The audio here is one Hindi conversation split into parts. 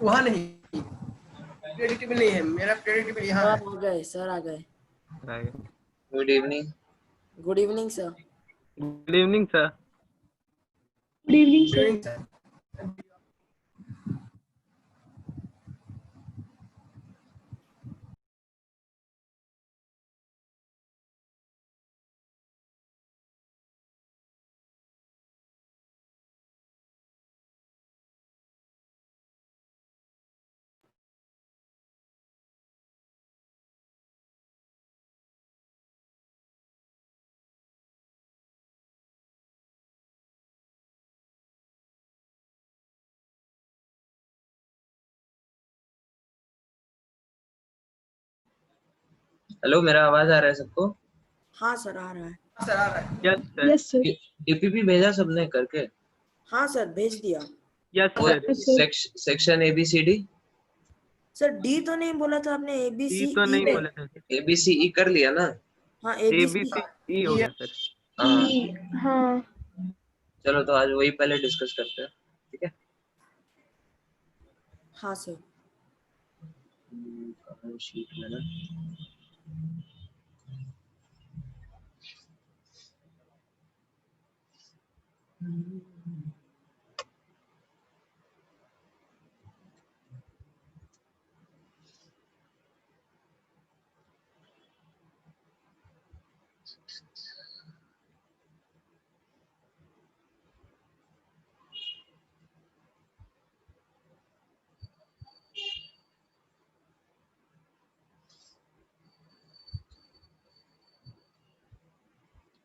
वहाँ नहीं, प्रेडिक्टेबल नहीं है मेरा, प्रेडिक्टेबल यहाँ है। आ गए सर, आ गए। Good evening. Good evening sir. Good evening sir. Good evening sir. Doing sir. Hello, मेरा आवाज आ रहा है सबको? हाँ सर, आ रहा है। सर आ रहा है। Yes sir. Yes sir. DPP भेजा सबने करके? हाँ सर, भेज दिया। यस वो sir. Section ABCD sir D तो नहीं बोला था आपने, डी एबीसी तो नहीं ई। बोले थे सर। एबीसीई कर लिया ना? हाँ, ए एबीसी। बी सी ई हो गया सर। हाँ, हाँ चलो तो आज वही पहले डिस्कस करते हैं, ठीक है? हाँ सर। शीट में ना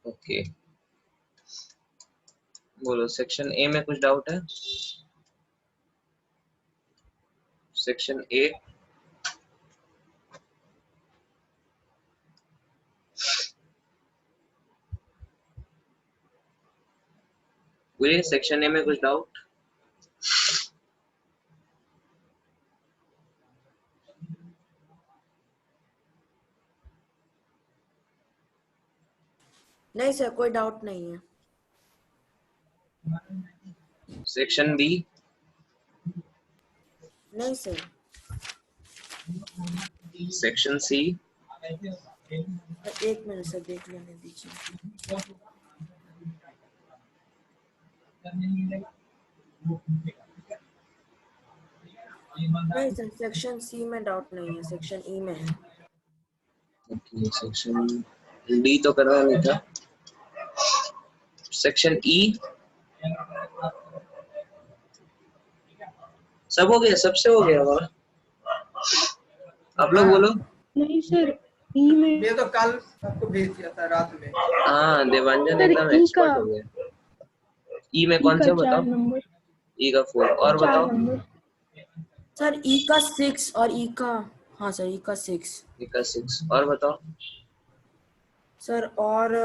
ओके, बोलो सेक्शन ए में कुछ डाउट है? सेक्शन ए बोलिए, सेक्शन ए में कुछ डाउट? नहीं सर, कोई डाउट नहीं है। Section B? नहीं सर। Section C? एक मिनट सर, देख लेने दीजिए। नहीं सर, सेक्शन सी में डाउट नहीं है, सेक्शन ई में है। ओके, सेक्शन डी तो करना नहीं था। सेक्शन ई सब हो गया, सबसे हो गया हमारा। आप लोग बोलो। नहीं सर, ई में। मैं तो कल आपको भेज दिया था रात में। हाँ, देवांजन सर एकदम ई का, एक्सपर्ट हो गया। ई में कौन से बताओ? 4 नंबर। ई का 4 और 4 बताओ। नंबर। सर ई का 6 और ई का, हाँ सर, ई का 6। ई का 6 और बताओ। सर और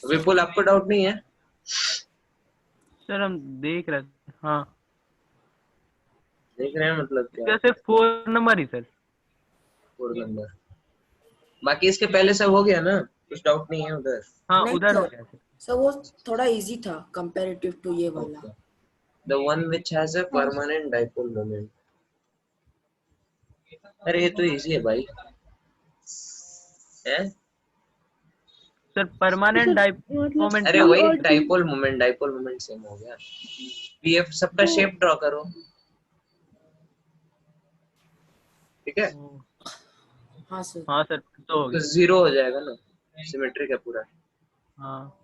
विपुल, आपको डाउट नहीं है? सर हम देख रहे थे। हाँ, देख रहे हैं मतलब क्या? क्या सिर्फ 4 नंबर ही सर? 4 नंबर, बाकी इसके पहले सब हो गया ना, कुछ डाउट नहीं है उधर? हाँ, नहीं उधर हो सर, गया सर। सर वो थोड़ा इजी था कंपैरेटिव टू ये वाला। The one which has a permanent dipole moment. अरे ये तो इजी है भाई, है? Sir permanent moment. अरे वही डाइपोल मोमेंट सेम हो गया। पीएफ सबका शेप ड्रॉ करो, ठीक है? हाँ सर। हाँ सर, तो हो तो गया। 0 हो जाएगा ना, सिमेट्रिक है पूरा, हाँ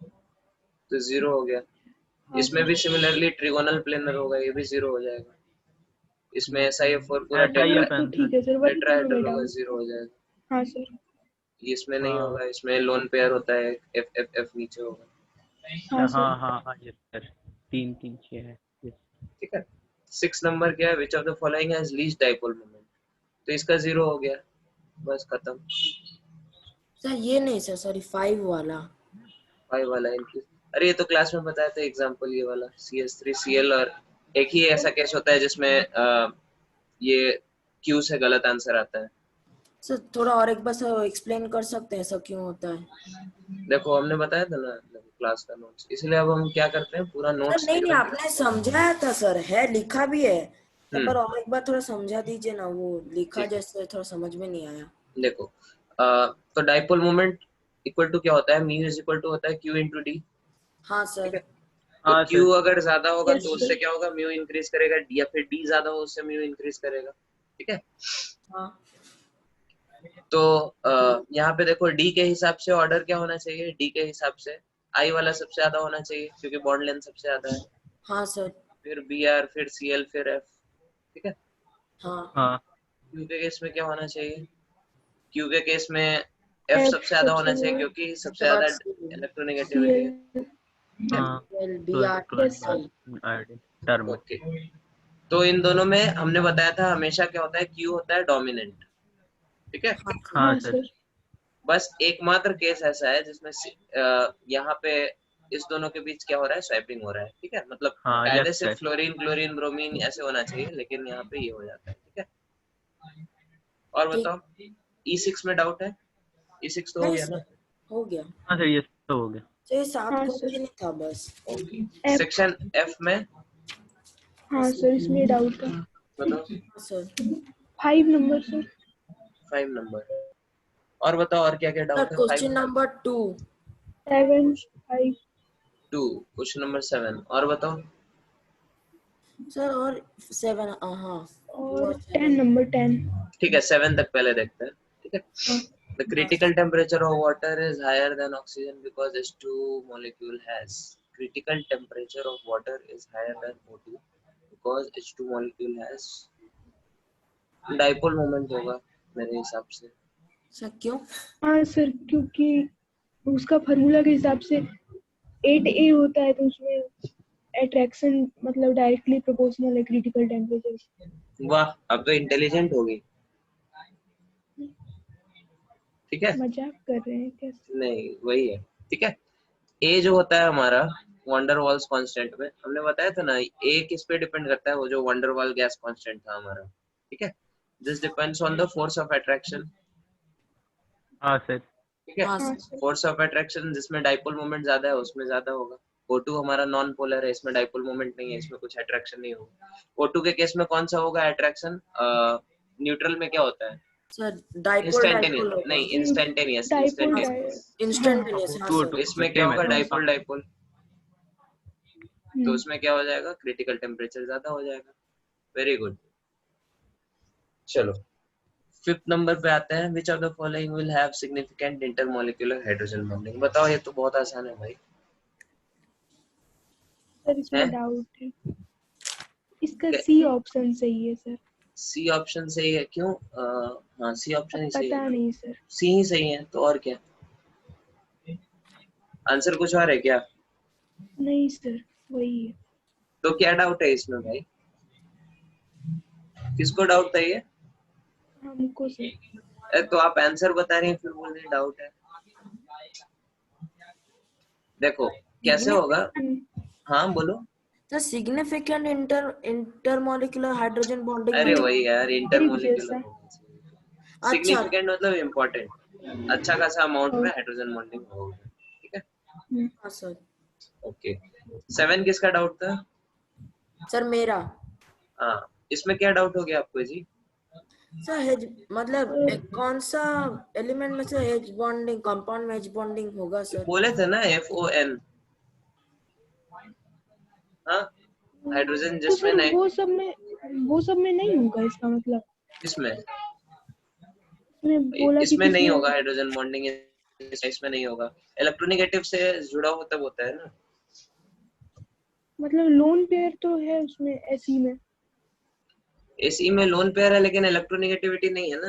तो 0 हो गया। इसमें भी सिमिलरली ट्रिगोनल प्लेनर होगा, ये भी 0 हो जाएगा। इसमें SIF4 पूरा SIF ठीक है सर, वही तो टेट्राहेड्रल हमें होगा, डाउट। 0 हो जाएगा। हाँ सर। इसमें नहीं हाँ। होगा, इसमें लोन पेयर होता है, F नीचे होगा, हाँ सर। हाँ हाँ हाँ, यस सर, 3 3 6 है। यस। ठीक है? 6 नंबर क्या है? Which of the following has least dipole moment, तो इसका 0 हो गया, बस खत्म। सर ये नहीं सर, सॉरी 5 वाला। 5 वाला इनकी, अरे ये तो क्लास में बताया था एग्जांपल, ये वाला CS3Cl, और एक ही ऐसा केस होता है जिसमें ये Q से गलत आंसर आता है। सर थोड़ा और एक बार सर एक्सप्लेन कर सकते हैं ऐसा क्यों होता है? देखो हमने बताया था ना क्लास का नोट्स, इसलिए अब हम क्या करते हैं, पूरा सर नोट्स नहीं एकदम। आपने समझाया था सर, है लिखा भी है, पर और एक बार थोड़ा समझा दीजिए ना, वो लिखा ठीक है। जैसे थोड़ा समझ में नहीं आया। देखो तो डाइपोल मोमेंट इक्वल टू क्या होता है, म्यू इज इक्वल टू होता है क्यू इंटू डी। हाँ ठीक सर। है, तो हाँ क्यू सर। अगर ज्यादा होगा Yes, तो उससे sir. क्या होगा, म्यू इंक्रीज करेगा, या फिर डी ज्यादा हो उससे म्यू इंक्रीज करेगा। ठीक है, हाँ तो यहाँ पे देखो डी के हिसाब से ऑर्डर क्या होना चाहिए, डी के हिसाब से आई वाला सबसे ज्यादा होना चाहिए क्योंकि बॉन्ड लेंथ सबसे ज्यादा है, हाँ सर। फिर बी आर, फिर सी एल, फिर एफ। ठीक है, हाँ हाँ क्यू के केस में क्या होना चाहिए, क्यू के केस में एफ F सबसे ज्यादा होना सबसे चाहिए बड़ा, क्योंकि सबसे उसके बाद ज्यादा इलेक्ट्रोनेगेटिविटी है। CL. हाँ। L B R Yes, sir. Term में। ओके, तो इन दोनों में हमने बताया था हमेशा क्या होता है, क्यू होता है डोमिनेंट। ठीक है, हाँ हाँ हाँ सर। सर. बस एकमात्र केस ऐसा है जिसमें यहाँ पे इस दोनों के बीच क्या हो रहा है, स्वैपिंग हो रहा है। ठीक है, मतलब हाँ कायदे यस से सर। फ्लोरीन, क्लोरीन, ब्रोमीन ऐसे होना चाहिए, लेकिन यहाँ पे ये हो जाता है। ठीक है, और ठीक। बताओ E6 में डाउट है, E6 तो हो नहीं गया ना। सर, हो गया। हाँ सर ये तो हो गया। तो ये 7 हाँ क्वेश्चन सर. ही था बस। Okay, F. सेक्शन F में हाँ सर, इसमें डाउट था. बताओ, हाँ सर। 5 number sir. 5 नंबर। और बताओ और क्या क्या सर डाउट है। 5 क्वेश्चन नंबर 2। 7, 5. 2, क्वेश्चन नंबर 7, और बताओ। सर और 7, हाँ और 10 7। नंबर 10. ठीक है, 7 तक पहले देखते हैं। ठीक है, हाँ. the critical temperature of water is higher than oxygen because H2 molecule has critical temperature of water is higher than O2 because H2 molecule has dipole moment होगा मेरे हिसाब से। सर क्यों? हाँ सर, क्योंकि उसका फार्मूला के हिसाब से 8A होता है, तो उसमें अट्रैक्शन मतलब डायरेक्टली प्रोपोर्शनल है क्रिटिकल टेम्परेचर. वाह, अब तो इंटेलिजेंट होगी। ठीक है, मजाक कर रहे हैं क्या? नहीं वही है। ठीक है, ए जो होता है हमारा वंडर वॉल्स कांस्टेंट में, हमने बताया था ना, ए किस पे डिपेंड करता है, वो जो वंडर वॉल गैस कांस्टेंट था हमारा। ठीक है, this depends on the force of attraction. हाँ सर। ठीक है, हाँ हाँ sir. Sir. Force of attraction जिसमें डाइपोल मोमेंट ज्यादा है उसमें ज्यादा होगा। O2 हमारा नॉन पोलर है, इसमें डाइपोल मोमेंट नहीं है, इसमें कुछ अट्रैक्शन नहीं होगा। O2 के केस में कौन सा होगा अट्रैक्शन, न्यूट्रल में क्या होता है, सर डाइपोल इंस्टेंटेनियस, होगा। नहीं इंस्टेंटेनियस, डाइपोल इंस्टेंटेनियस। हाँ सर। तो इसमें क्या सेम होगा, है दोनों डाइपोल का। डाइपोल, तो उसमें क्या हो जाएगा, क्रिटिकल टेम्परेचर ज्यादा हो जाएगा। Very good. चलो फिफ्थ नंबर पे आते हैं, विच of the following will have significant intermolecular hydrogen bonding. बताओ, ये तो बहुत आसान है भाई। सर इसमें डाउट है, इसका सी ऑप्शन सही है सर. सी ऑप्शन सही है, क्यों? हाँ सी ऑप्शन ही सही पता है, नहीं सर. सी ही सही है, तो और क्या आंसर कुछ और है क्या? नहीं सर, वही है. तो क्या डाउट है इसमें भाई, किसको डाउट था ये? हमको सर. तो आप आंसर बता रहे हैं फिर बोल रहे डाउट है। देखो कैसे होगा, हाँ बोलो। Sir significant intermolecular hydrogen bonding अरे मतलब? वही यार, इंटरमॉलिक्यूलर अच्छा। सिग्निफिकेंट मतलब इम्पोर्टेंट, अच्छा खासा अमाउंट में हाइड्रोजन बॉन्डिंग होगा। ठीक है, हाँ सर। ओके। 7 किसका डाउट था? सर मेरा। हाँ, इसमें क्या डाउट हो गया आपको जी? सर हेज मतलब कौन सा एलिमेंट में से हेज बॉन्डिंग, कंपाउंड में हेज बॉन्डिंग होगा सर? बोले थे ना FON। हाँ, हाइड्रोजन तो जिसमें सर नहीं, वो सब में नहीं होगा इसका मतलब. इसमें इसमें बोला कि इसमें नहीं किसमें होगा हाइड्रोजन बॉन्डिंग, इसमें नहीं होगा। इलेक्ट्रोनेगेटिव से जुड़ा हो तब होता है ना। मतलब लोन पेयर तो है उसमें एसी में. एसी में लोन पेयर है लेकिन इलेक्ट्रोनेगेटिविटी नहीं है ना।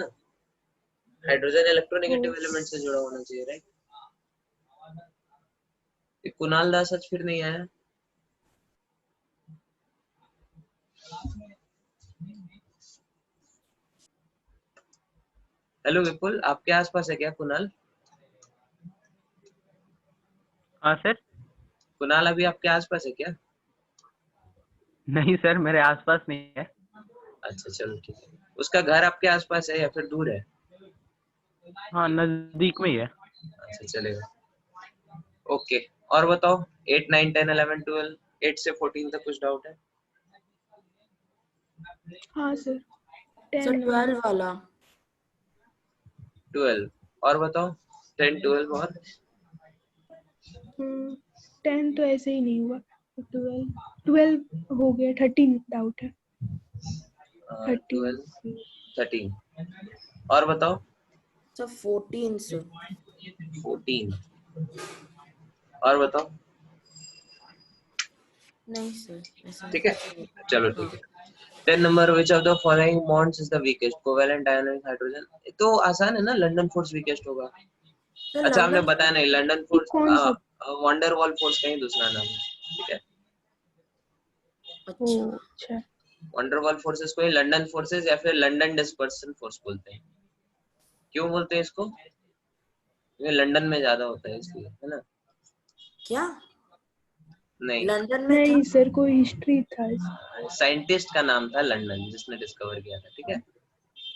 हाइड्रोजन इलेक्ट्रोनेगेटिव एलिमेंट से जुड़ा होना चाहिए, राइट? कुणाल दास आज फिर नहीं आया। हेलो विपुल, आपके आसपास है क्या कुणाल? हाँ सर। कुणाल अभी आपके आसपास है क्या? नहीं सर, मेरे आसपास नहीं है। अच्छा चलो ठीक है, उसका घर आपके आसपास है या फिर दूर है? हाँ नजदीक में ही है। अच्छा चलेगा, ओके। और बताओ 8, 9, 10, 11, 12, 8 से 14 तक कुछ डाउट है? हाँ सर, सर 10 12 वाला 12 और बताओ 10 12 और 10 तो ऐसे ही नहीं हुआ, 12 हो गया, 13 डाउट है, 13 12 13 और बताओ सर 14 सर 14 और बताओ। नहीं सर ऐसा ठीक है कुछ नहीं। चलो हाँ ठीक है। 10 number which of the following bonds is the weakest covalent ionic hydrogen. तो आसान है ना, लंदन फोर्स वीकेस्ट होगा। सर अच्छा हमने लंदन बताया नहीं, लंदन ये फोर्स कौन सा? वंडरवॉल फोर्स का ही दूसरा नाम है। ठीक है ओ अच्छा अच्छा, वंडरवॉल फोर्सेस को ही लंदन फोर्सेस या फिर लंदन डिस्पर्सन फोर्स बोलते हैं। क्यों बोलते हैं इसको? ये लंदन में ज्यादा होता है इसलिए, है ना? क्या नहीं, लंदन में था? नहीं सर कोई हिस्ट्री था इसका। साइंटिस्ट का नाम था लंदन जिसने डिस्कवर किया था। ठीक है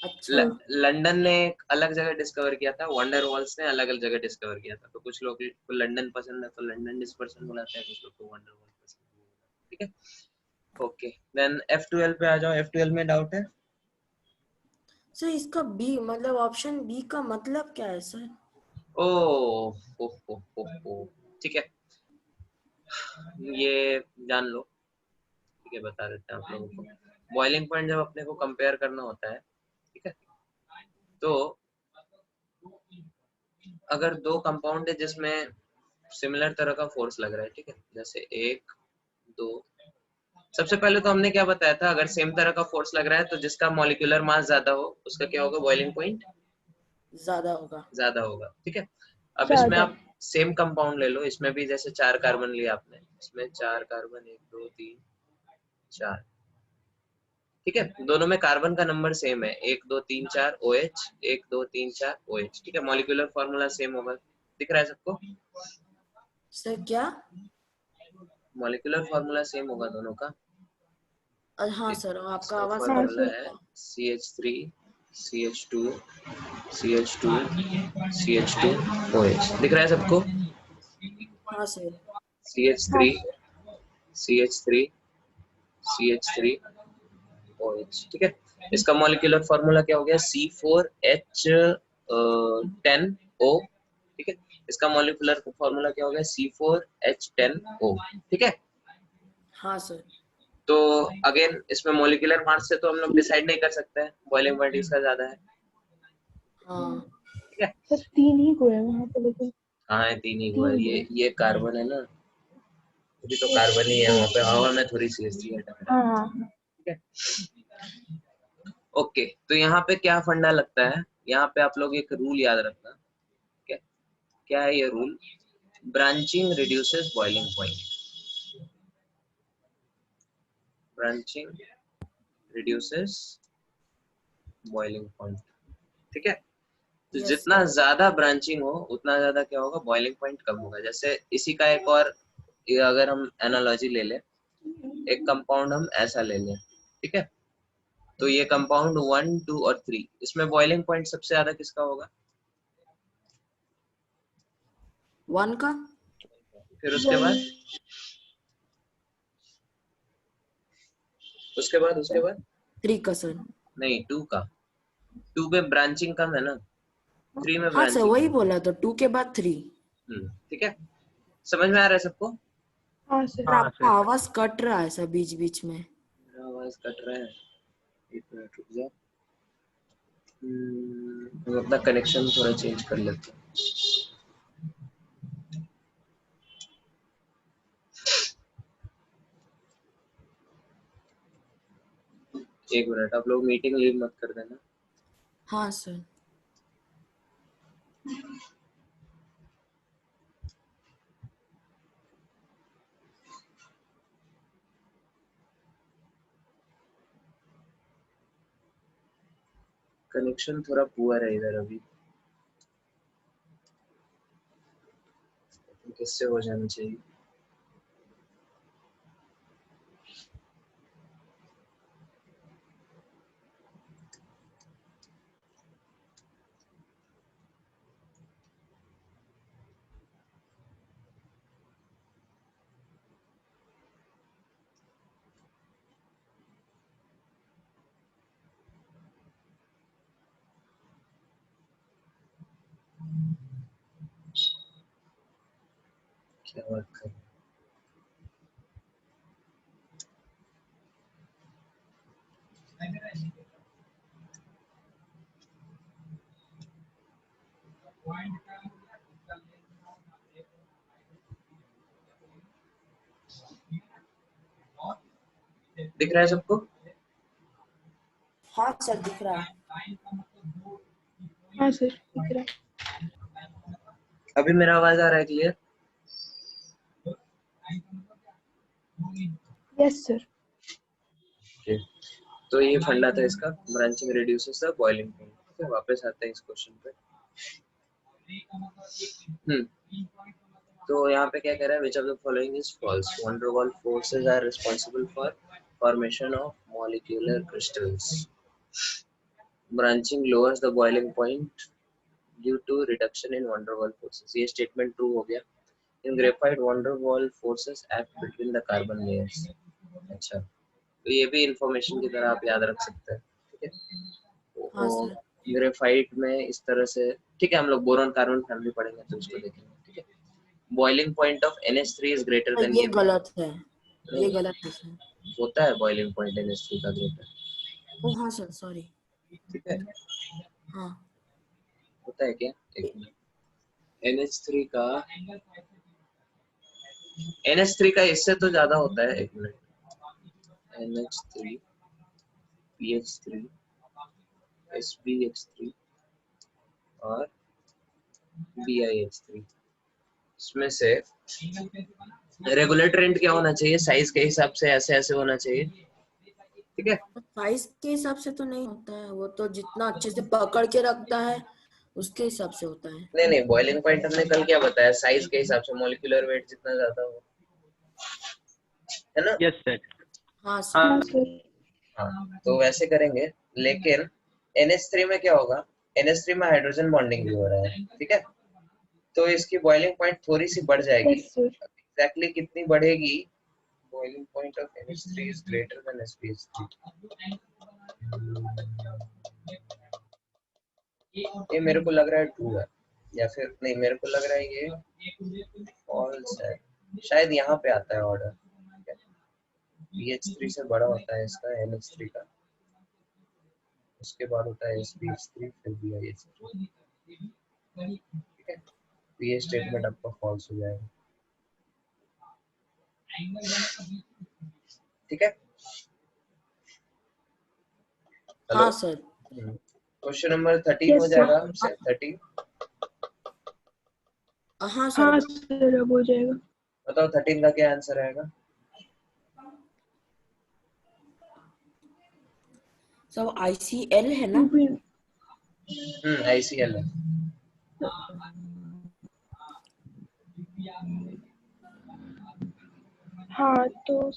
अच्छा लंदन ने एक अलग जगह डिस्कवर किया था, वंडरवॉल्स ने अलग अलग जगह डिस्कवर किया था। तो कुछ लोग को लंदन पसंद है तो लंदन डिस्पर्सन बुलाते हैं, कुछ लोग को वंडरवॉल पसंद है। ठीक है ओके देन F12 पे आ जाओ। F12 में डाउट है? सर इसका बी मतलब ऑप्शन बी का मतलब क्या है सर? ओ हो ठीक है ये जान लो। ठीक है बता देते हैं आप लोगों को। बॉइलिंग पॉइंट जब अपने को कंपेयर करना होता है, ठीक है, तो अगर दो कंपाउंड है जिसमें सिमिलर तरह का फोर्स लग रहा है, ठीक है, जैसे एक दो, सबसे पहले तो हमने क्या बताया था, अगर सेम तरह का फोर्स लग रहा है तो जिसका मॉलिक्यूलर मास ज्यादा हो उसका क्या होगा, बॉइलिंग पॉइंट ज्यादा होगा। ज्यादा होगा। ठीक है अब इसमें ज्यादा। आप सेम कंपाउंड ले लो, इसमें भी जैसे 4 कार्बन लिया आपने, इसमें 4 कार्बन 1 2 3 4, ठीक है, दोनों में कार्बन का नंबर सेम है 1 2 3 4 OH 1 2 3 4 OH। ठीक है मॉलिक्यूलर फॉर्मूला सेम होगा, दिख रहा है सबको? सर क्या? मॉलिक्यूलर फॉर्मूला सेम होगा दोनों का। हाँ सर आपका इसका आवाज हाँ कट फॉर्मूला सर, है रहा है। CH3 CH2 CH2 CH2 OH, दिख रहा है सबको? हाँ सर हाँ CH3 CH3 CH3 OH। ठीक है इसका मॉलिक्यूलर फॉर्मूला क्या हो गया, C4H10O। ठीक है इसका मॉलिक्यूलर फॉर्मूला क्या हो गया, C4H10O। ठीक है हाँ सर तो अगेन इसमें मॉलिक्यूलर मास से तो हम लोग डिसाइड नहीं कर सकते हैं, बॉइलिंग पॉइंट इसका ज्यादा है। हाँ ठीक है सर 3 ही को है वहाँ पे, लेकिन हाँ है, 3 ही हुआ है। 3 को ये कार्बन है ना, अभी तो है। कार्बन ही है, वहाँ पे हवा में थोड़ी CH3 है। हाँ हाँ हाँ। ठीक है ओके तो यहाँ पे क्या फंडा लगता है, यहाँ पे आप लोग एक रूल याद रखना। ठीक है क्या है ये rule, branching reduces boiling point. Branching reduces boiling point. ठीक है तो यस जितना ज्यादा ब्रांचिंग हो उतना ज्यादा क्या होगा, बॉइलिंग पॉइंट कम होगा। जैसे इसी का एक और ये अगर हम एनालॉजी ले लें, एक कंपाउंड हम ऐसा ले लें, ठीक है, तो ये कंपाउंड 1 2 और 3, इसमें बॉइलिंग पॉइंट सबसे ज्यादा किसका होगा? वन का। फिर उसके बाद उसके बाद 3 का सर। नहीं 2 का, 2 पे ब्रांचिंग कम है ना, 3 में हाँ सर ब्रांचिंग वही है। बोला तो 2 के बाद 3। ठीक है समझ में आ रहा है सबको? हाँ सर। सर हाँ आपका सर। आवाज कट रहा है सर बीच बीच में। मेरा आवाज कट रहा है, एक मिनट रुक जाओ। हम अपना कनेक्शन थोड़ा चेंज कर लेते हैं। एक मिनट आप लोग मीटिंग लीव मत कर देना। हाँ सर कनेक्शन थोड़ा पुअर है इधर अभी, किससे हो जाना चाहिए। क्या बात कर रहे हैं? दिख रहा है सबको? हाँ सर दिख रहा है। हाँ सर दिख रहा है। अभी मेरा आवाज आ रहा है क्लियर? Yes sir. Okay. तो ये फंडा था इसका, branching reduces the boiling point. ठीक है, वापस आते हैं इस क्वेश्चन पे। तो यहाँ पे क्या कह रहा है, which of the following is false? Van der Waals forces are responsible for formation of molecular crystals. Branching lowers the boiling point due to reduction in van der Waals forces. ये स्टेटमेंट ट्रू हो गया। इन graphite van der Waals forces act between the carbon layers. अच्छा, तो ये भी इंफॉर्मेशन की तरह आप याद रख सकते हैं। ठीक है, हाँ सर। ग्रेफाइट में इस तरह से, ठीक है, हम लोग बोरॉन कार्बन फैमिली पढ़ेंगे तो उसको देखेंगे। ठीक है, boiling point of NH3 is greater than, ये गलत है, ये गलत है सर। होता है बॉइलिंग पॉइंट NH3 का ग्रेटर। ओ हाँ सर सॉरी। ठीक है, हाँ होता है क्या? एक मिनट, NH3 का इससे तो ज्यादा होता है। एक मिनट, NH3 PH3 SbH3 और BiH3, इसमें से रेगुलेटर क्या होना चाहिए? साइज के हिसाब से ऐसे ऐसे होना चाहिए। ठीक है, साइज के हिसाब से तो नहीं होता है, वो तो जितना अच्छे से पकड़ के रखता है उसके हिसाब से होता है। नहीं नहीं, बॉइलिंग पॉइंट हमने कल क्या बताया? साइज के हिसाब से, मॉलिक्यूलर वेट जितना ज्यादा हो, है ना? Yes sir. हाँ सर। हाँ सर। हाँ, तो वैसे करेंगे। लेकिन NH3 में क्या होगा? NH3 में हाइड्रोजन बॉन्डिंग भी हो रहा है। ठीक है, तो इसकी बॉइलिंग पॉइंट थोड़ी सी बढ़ जाएगी। Yes sir. एग्जैक्टली कितनी बढ़ेगी? Boiling point of NH3 is greater than SbH3। ये मेरे को लग रहा है ट्रू है, या फिर नहीं, मेरे को लग रहा है ये फॉल्स है। शायद यहाँ पे आता है ऑर्डर, BH3 से बड़ा होता है इसका NH3 का, उसके बाद होता है SbH3, फिर BiH3। ठीक है, तो ये स्टेटमेंट आपका फॉल्स हो जाएगा। ठीक है, हेलो। हाँ सर। क्वेश्चन नंबर 13 हो Yes, जाएगा sir. हमसे। 13 हाँ सर। हाँ सर अब हो जाएगा। बताओ 13 का क्या आंसर आएगा? सब ICL है ना? ICL है। हाँ तो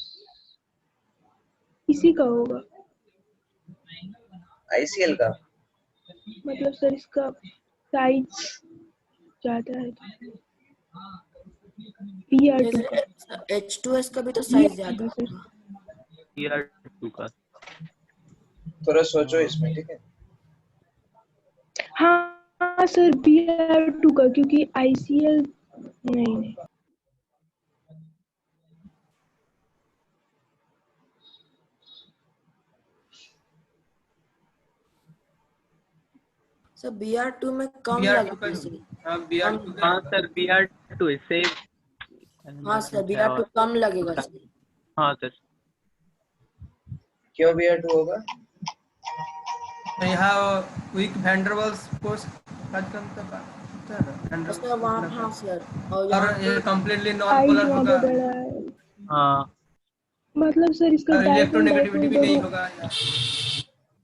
इसी का होगा, ICL का मतलब सर इसका साइज ज्यादा है PR2 का। H2S का भी तो साइज PR2 ज्यादा का सर। होगा। PR2 का। थोड़ा सोचो इसमें। ठीक है, हाँ सर PR2 का, क्योंकि ICL नहीं। सर BR2 में कम BR2 का, लगा सर। हाँ BR2 का। हाँ सर PR2 इससे। हाँ सर BR2 कम लगेगा सर। हाँ सर। क्यों BR2 होगा? तो यहाँ वीक वैंडरवाल्स फोर्स आजकल तक सर वहाँ हाँ सर। और यहाँ और ये कंप्लीटली नॉन साइज पोलर वहाँ होगा, पे बड़ा है, हाँ, मतलब सर इसका और डाइपोल इलेक्ट्रोनेगेटिविटी भी नहीं डाइपोल होगा।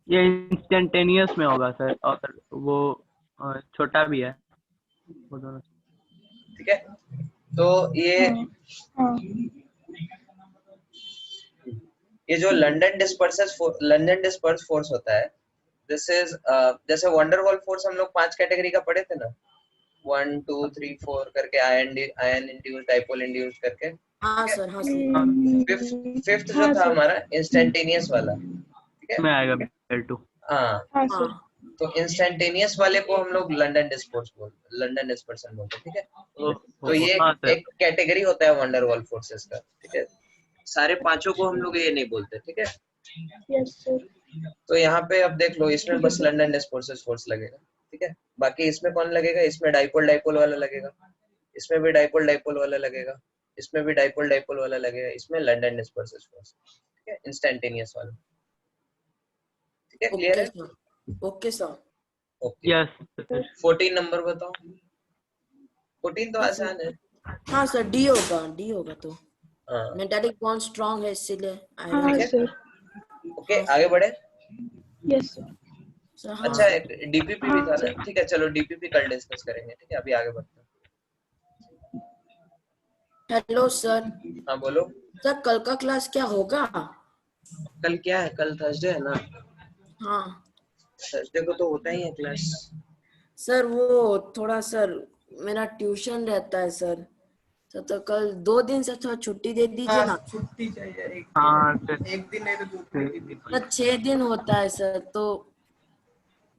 ये इंस्टेंटेनियस में होगा सर, और वो छोटा भी है, वो दोनों। ठीक है, तो हाँ ये जो लंदन डिस्पर्स फोर्स होता है, दिस इज जैसे वंडरवॉल फोर्स हम लोग 5 कैटेगरी का पढ़े थे ना, 1 2 3 4 करके, आयन इंड्यूस्ड, डाइपोल इंड्यूस्ड करके। हाँ सर। हाँ सर। फिफ्थ जो हाँ था सर। हमारा इंस्टेंटेनियस वाला। ठीक है, में आएगा PR2। हाँ, हाँ हाँ सर। तो इंस्टेंटेनियस वाले को हम लोग लंदन डिस्पर्सन बोलते हैं, ठीक है। तो ये हाँ सर। एक कैटेगरी होता है वंडरवॉल फोर्सेस का, ठीक है। सारे पांचों को हम लोग ये नहीं बोलते, ठीक है। Yes sir. तो यहाँ पे अब देख लो, इसमें बस लंदन डिस्पर्सिव फोर्स लगेगा, ठीक है। बाकी इसमें कौन लगेगा, इसमें डाइपोल डाइपोल वाला लगेगा, इसमें भी डाइपोल डाइपोल वाला लगेगा, इसमें भी डाइपोल डाइपोल वाला लगेगा, इसमें लंदन डिस्पर्सिव फोर्स, ठीक है, इंस्टेंटेनियस वाला, ठीक है। क्लियर ओके है? Sir, okay sir. Okay. Yes 14 number बताओ। 14 तो आसान है। हाँ सर, डी होगा तो हाँ मेटालिक बॉन्ड स्ट्रांग है इसीलिए हाँ आयरन। सर। ओके, आगे बढ़े। Yes sir. सर हाँ अच्छा, सर। डीपीपी भी था ना, ठीक है, चलो डीपीपी कल डिस्कस करेंगे, ठीक है। अभी आगे बढ़ते हैं। Hello sir. हाँ बोलो। सर कल का क्लास क्या होगा? कल क्या है, कल थर्सडे है ना, हाँ थर्सडे को तो होता ही है क्लास। सर, वो थोड़ा सर मेरा ट्यूशन रहता है सर, तो कल 2 दिन से थोड़ा छुट्टी दे दीजिए हाँ ना। छुट्टी चाहिए एक हाँ दिन, सर। एक दिन नहीं तो 2 दिन। सर 6 दिन होता है सर, तो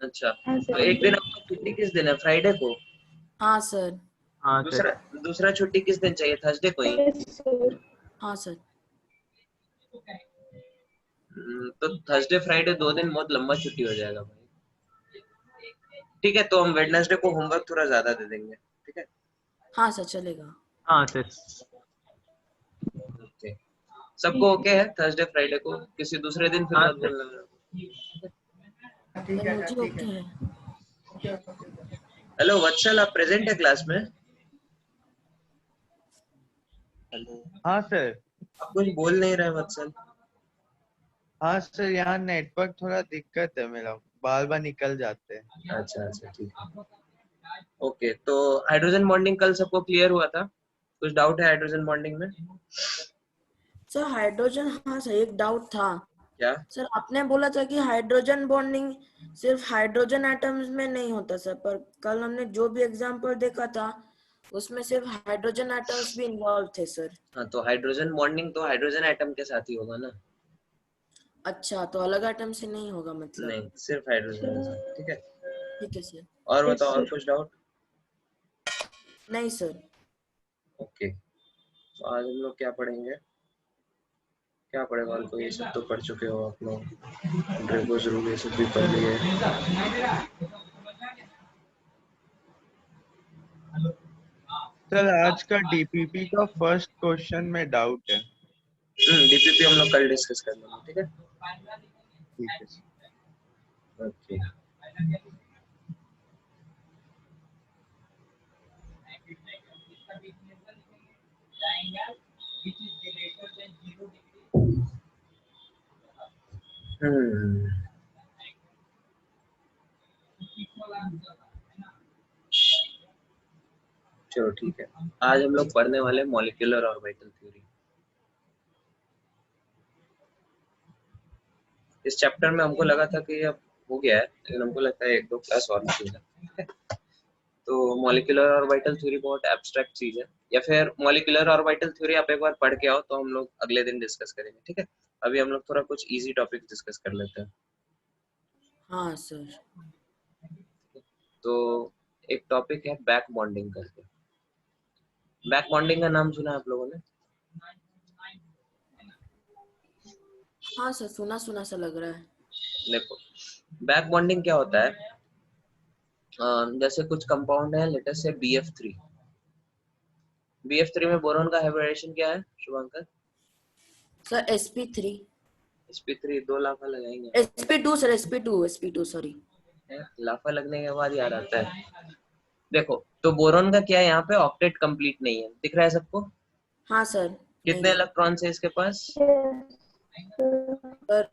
अच्छा, हाँ तो सर। एक दिन आपको छुट्टी किस दिन है, फ्राइडे को। हाँ सर। हाँ सर। दूसरा छुट्टी किस दिन चाहिए, थर्सडे को ही। Yes sir. हाँ सर। तो थर्सडे फ्राइडे 2 दिन बहुत लंबा छुट्टी हो जाएगा भाई, ठीक है। तो हम वेडनेसडे को होमवर्क थोड़ा ज्यादा दे देंगे, ठीक है। हाँ सर चलेगा। हाँ सर। ओके, सबको ओके है थर्सडे फ्राइडे को, किसी दूसरे दिन फिर हाँ मत सर। बोलना। ठीक सर है मुझे ठीक ओके है। है। हेलो वत्सल, आप प्रेजेंट है क्लास में? हेलो, हाँ सर। आप कुछ बोल नहीं रहे वत्सल। हाँ सर, यहाँ नेटवर्क थोड़ा दिक्कत है, मेरा बार बार निकल जाते हैं। अच्छा अच्छा, ठीक है। ओके, तो हाइड्रोजन बॉन्डिंग कल सबको क्लियर हुआ था? कुछ डाउट है हाइड्रोजन बॉन्डिंग में? सर हाइड्रोजन, हाँ सर एक डाउट था। क्या? सर आपने बोला था कि हाइड्रोजन बॉन्डिंग सिर्फ हाइड्रोजन एटम्स में नहीं होता सर, पर कल हमने जो भी एग्जांपल देखा था उसमें सिर्फ हाइड्रोजन एटम्स भी इन्वॉल्व थे सर। हाँ, तो हाइड्रोजन बॉन्डिंग तो हाइड्रोजन एटम के साथ ही होगा ना। अच्छा, तो अलग एटम से नहीं होगा मतलब? नहीं, सिर्फ हाइड्रोजन के साथ, ठीक है। ठीक है सर। और Yes, बताओ, और sir. कुछ डाउट? नहीं सर। ओके, तो आज हम लोग क्या पढ़ेंगे, क्या पढ़ेगा? और कोई ये सब तो पढ़ चुके हो आप लोग, ड्रेगो जरूर ये सब भी पढ़ लिए। सर आज का डीपीपी का फर्स्ट क्वेश्चन में डाउट है। डीपीपी हम लोग कल डिस्कस कर लेंगे, ठीक है। ठीक है सर। ओके, चलो ठीक है। आज हम लोग पढ़ने वाले मॉलिक्यूलर ऑर्बिटल थ्योरी। इस चैप्टर में हमको लगा था कि अब हो गया है, लेकिन हमको लगता है 1-2 क्लास और लगेगा। तो मॉलिक्यूलर ऑर्बिटल थ्योरी बहुत एब्स्ट्रैक्ट चीज है, या फिर मॉलिक्यूलर ऑर्बिटल थ्योरी आप एक बार पढ़ के आओ तो हम लोग अगले दिन डिस्कस करेंगे, ठीक है। अभी हम लोग थोड़ा कुछ इजी टॉपिक डिस्कस कर लेते हैं। हाँ सर। तो एक टॉपिक है बैक बॉन्डिंग करके। बैक बॉन्डिंग का नाम सुना है आप लोगों ने? हाँ सर, सुना सुना सा लग रहा है। देखो, बैक बॉन्डिंग क्या होता है, जैसे कुछ कंपाउंड है, लेट अस से BF3। BF3 में बोरॉन का हाइब्रिडेशन क्या है शुभंकर? Sir sp3। sp3 2 लाफा लगाएंगे, sp2 सर, sp2 सॉरी। लाफा लगने के बाद याद आता है। देखो, तो बोरॉन का क्या है, यहाँ पे ऑक्टेट कंप्लीट नहीं है, दिख रहा है सबको? हाँ सर। कितने नहीं इलेक्ट्रॉन है इसके पास? Sir,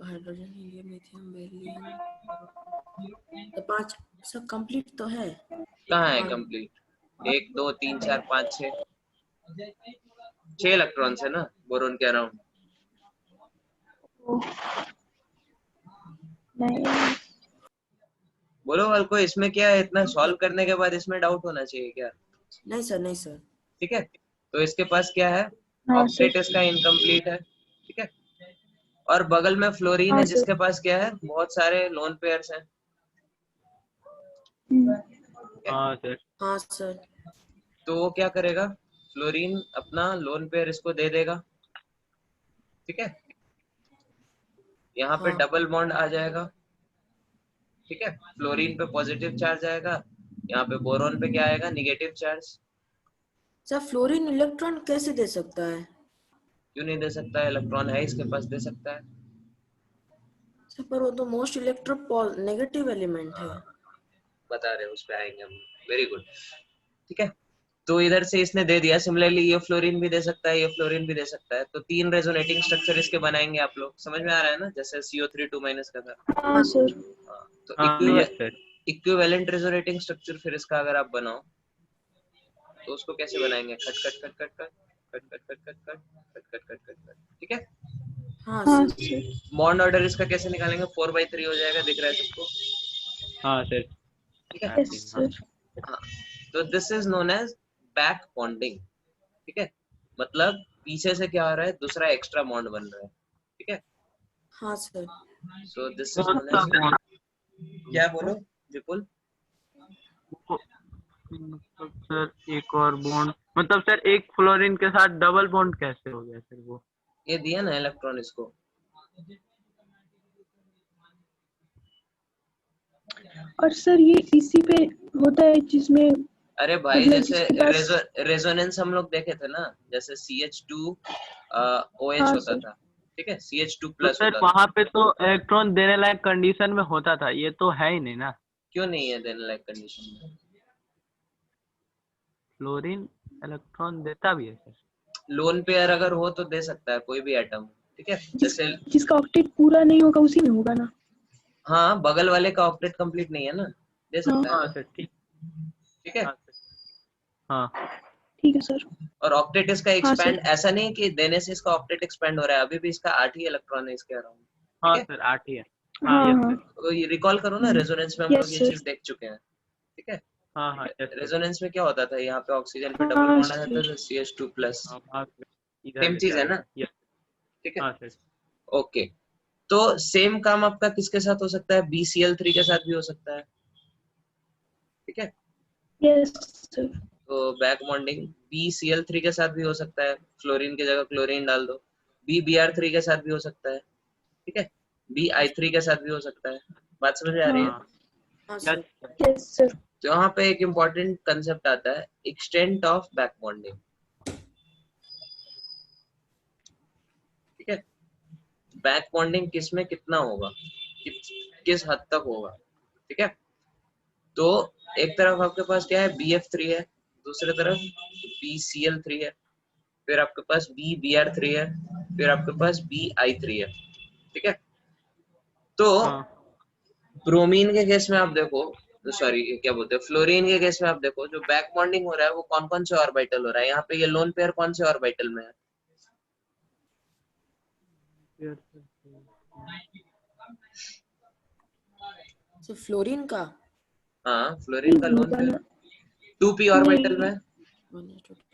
hydrogen helium lithium beryllium, तो 5 सब कंप्लीट तो है। कहाँ है हाँ। कंप्लीट? 1 2 3 4 5 6 इलेक्ट्रॉन है ना बोरॉन के अराउंड। नहीं। बोलो को इसमें क्या है, इतना सॉल्व करने के बाद इसमें डाउट होना चाहिए क्या? नहीं सर, नहीं सर। ठीक है, तो इसके पास क्या है, हाँ ऑक्टेट सर। इसका इनकम्प्लीट है, ठीक है। और बगल में फ्लोरीन हाँ है सर। जिसके पास क्या है, बहुत सारे लोन पेयर्स हैं। हाँ सर। हाँ सर। तो वो क्या करेगा, फ्लोरीन अपना लोन पेयर इसको दे देगा, ठीक है। यहाँ पे हाँ डबल बॉन्ड आ जाएगा, ठीक है। फ्लोरीन पे पॉजिटिव चार्ज आएगा, यहाँ पे बोरोन पे क्या आएगा, negative charge. Sir fluorine electron कैसे दे सकता है? क्यों नहीं दे सकता है, इलेक्ट्रॉन है इसके पास, दे सकता है। सर पर वो तो मोस्ट इलेक्ट्रो नेगेटिव एलिमेंट है। बता रहे हैं, उस पे आएंगे हम। वेरी गुड, ठीक है। तो इधर से इसने दे दिया। सिमिलरली ये फ्लोरीन भी दे सकता है, ये फ्लोरीन भी दे सकता है। तो 3 रेजोनेटिंग स्ट्रक्चर इसके बनाएंगे आप लोग, समझ में आ रहा है ना, जैसे CO3 2- का था। हाँ सर। हाँ, तो हाँ yes sir. Equivalent resonating structure फिर इसका अगर आप बनाओ तो उसको कैसे बनाएंगे, खट खट खट खट खट खट खट खट खट खट खट खट खट खट खट, ठीक है। हाँ हाँ सर। सर। बॉन्ड ऑर्डर इसका कैसे निकालेंगे, 4/3 हो जाएगा, दिख रहा है सबको, हाँ सर। ठीक है। Yes sir. हाँ, तो this is known as back bonding, ठीक है। मतलब पीछे से क्या हो रहा है, दूसरा एक्स्ट्रा बॉन्ड बन रहा है, ठीक है। हाँ सर। सो दिस इज कौन नोन सा एज, बॉन्ड? क्या बोलो विपुल। मतलब सर एक और बॉन्ड, मतलब सर एक फ्लोरीन के साथ डबल बॉन्ड कैसे हो गया सर वो? ये दिया ना इलेक्ट्रॉन इसको, और सर ये इसी पे होता है जिसमें अरे भाई मतलब जैसे जिसके पास रेजोनेंस हम लोग देखे थे ना, जैसे CH2 OH हाँ होता सर। था, ठीक है, CH2 तो प्लस सर होता था। वहां पे तो इलेक्ट्रॉन देने लायक कंडीशन में होता था, ये तो है ही नहीं ना। क्यों नहीं है देने लायक कंडीशन में, फ्लोरीन इलेक्ट्रॉन देता भी है सर। लोन पेयर अगर हो तो दे सकता है कोई भी एटम, ठीक है। जैसे जिसका ऑक्टेट पूरा नहीं होगा उसी में होगा ना। हाँ, बगल वाले का ऑक्टेट कंप्लीट नहीं है ना, दे सकता है हाँ ना, सर ठीक। ठीक है। हाँ सर। हाँ ठीक है सर। और ऑक्टेट इसका हाँ एक्सपैंड, सर। ऐसा नहीं कि देने से इसका ऑक्टेट एक्सपैंड हो रहा है, अभी भी इसका 8 ही इलेक्ट्रॉन है इसके अराउंड, ठीक हाँ है। सर 8 ही है। हाँ हाँ यस हाँ। सर। तो ये रिकॉल करो ना, रेजोनेंस में हम लोग यस ये सर। चीज देख चुके हैं, ठीक है। हाँ हाँ यस सर। रेजोनेंस में क्या होता था, यहाँ पे ऑक्सीजन पे डबल हाँ बॉन्ड आ जाता सर। था, CH2 प्लस, हाँ वहाँ से इधर सेम लेके चीज आ है गया। ना, यस। ठीक है। हाँ सर। ओके, तो सेम काम आपका किसके साथ हो सकता है, BCl3 के साथ भी हो सकता है, ठीक है। Yes sir. तो बैक बॉन्डिंग BCl3 के साथ भी हो सकता है, फ्लोरीन की जगह क्लोरीन डाल दो। BBr3 के साथ भी हो सकता है, ठीक है। BI3 के साथ भी हो सकता है। बात समझ में आ रही है। हाँ। हाँ yes sir. Sir. Yes sir. तो यहाँ पे एक इम्पोर्टेंट कंसेप्ट आता है, एक्सटेंट ऑफ बैक बॉन्डिंग, ठीक है। बैक बॉन्डिंग किस में कितना होगा, किस हद तक होगा, ठीक है। तो एक तरफ आपके पास क्या है, BF3 है, दूसरी तरफ BCl3 है, फिर आपके पास BBr3 है, फिर आपके पास BI3 है, ठीक है। तो हाँ ब्रोमीन के केस में आप देखो, सॉरी क्या बोलते हैं, फ्लोरीन के केस में आप देखो, जो बैक बॉन्डिंग हो रहा है वो कौन कौन से ऑर्बिटल हो रहा है, यहाँ पे ये लोन पेयर कौन से ऑर्बिटल में है, यस सर। सर फ्लोरीन का हाँ फ्लोरीन का लोन होगा पेयर ना। 2p ऑर्बिटल में,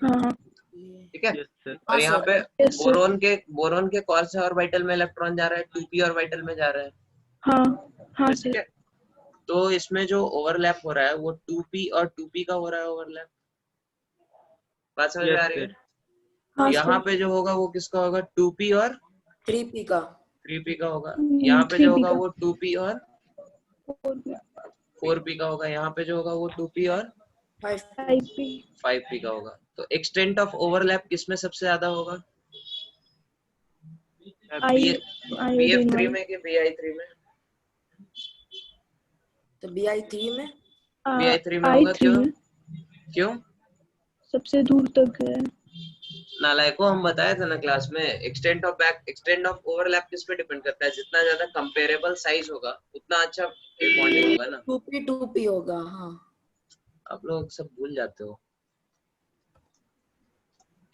हाँ हाँ। ठीक है। Yes sir. और यहाँ पे यस सर। बोरोन के कौन से ऑर्बिटल में इलेक्ट्रॉन जा रहा है, 2p ऑर्बिटल में जा रहा है, हाँ हाँ ठीक सर। है। तो इसमें जो ओवरलैप हो रहा है वो 2p और 2p का हो रहा है ओवरलैप, बात समझ में यस आ रही है। सर। हाँ यहाँ सर। पे जो होगा वो किसका होगा, 2p और 3p का। 3p का होगा। यहाँ पे जो 3p होगा का। वो 2p और और 4p का होगा। यहाँ पे जो होगा वो 2p और 5p। 5p। 5p का होगा। तो एक्सटेंट ऑफ ओवरलैप किसमें सबसे ज्यादा होगा, आयोडीन BF3 वाला। में कि BI3 में, तो BI3 में। BI3 में होगा, I3 क्यों में क्यों सबसे दूर तक है। नालायको, हम बताए थे ना क्लास में, एक्सटेंट ऑफ ओवरलैप किस पे डिपेंड करता है, जितना ज्यादा कंपेरेबल साइज होगा उतना अच्छा बॉन्डिंग होगा ना। 2p होगा। हाँ। आप लोग सब भूल जाते हो,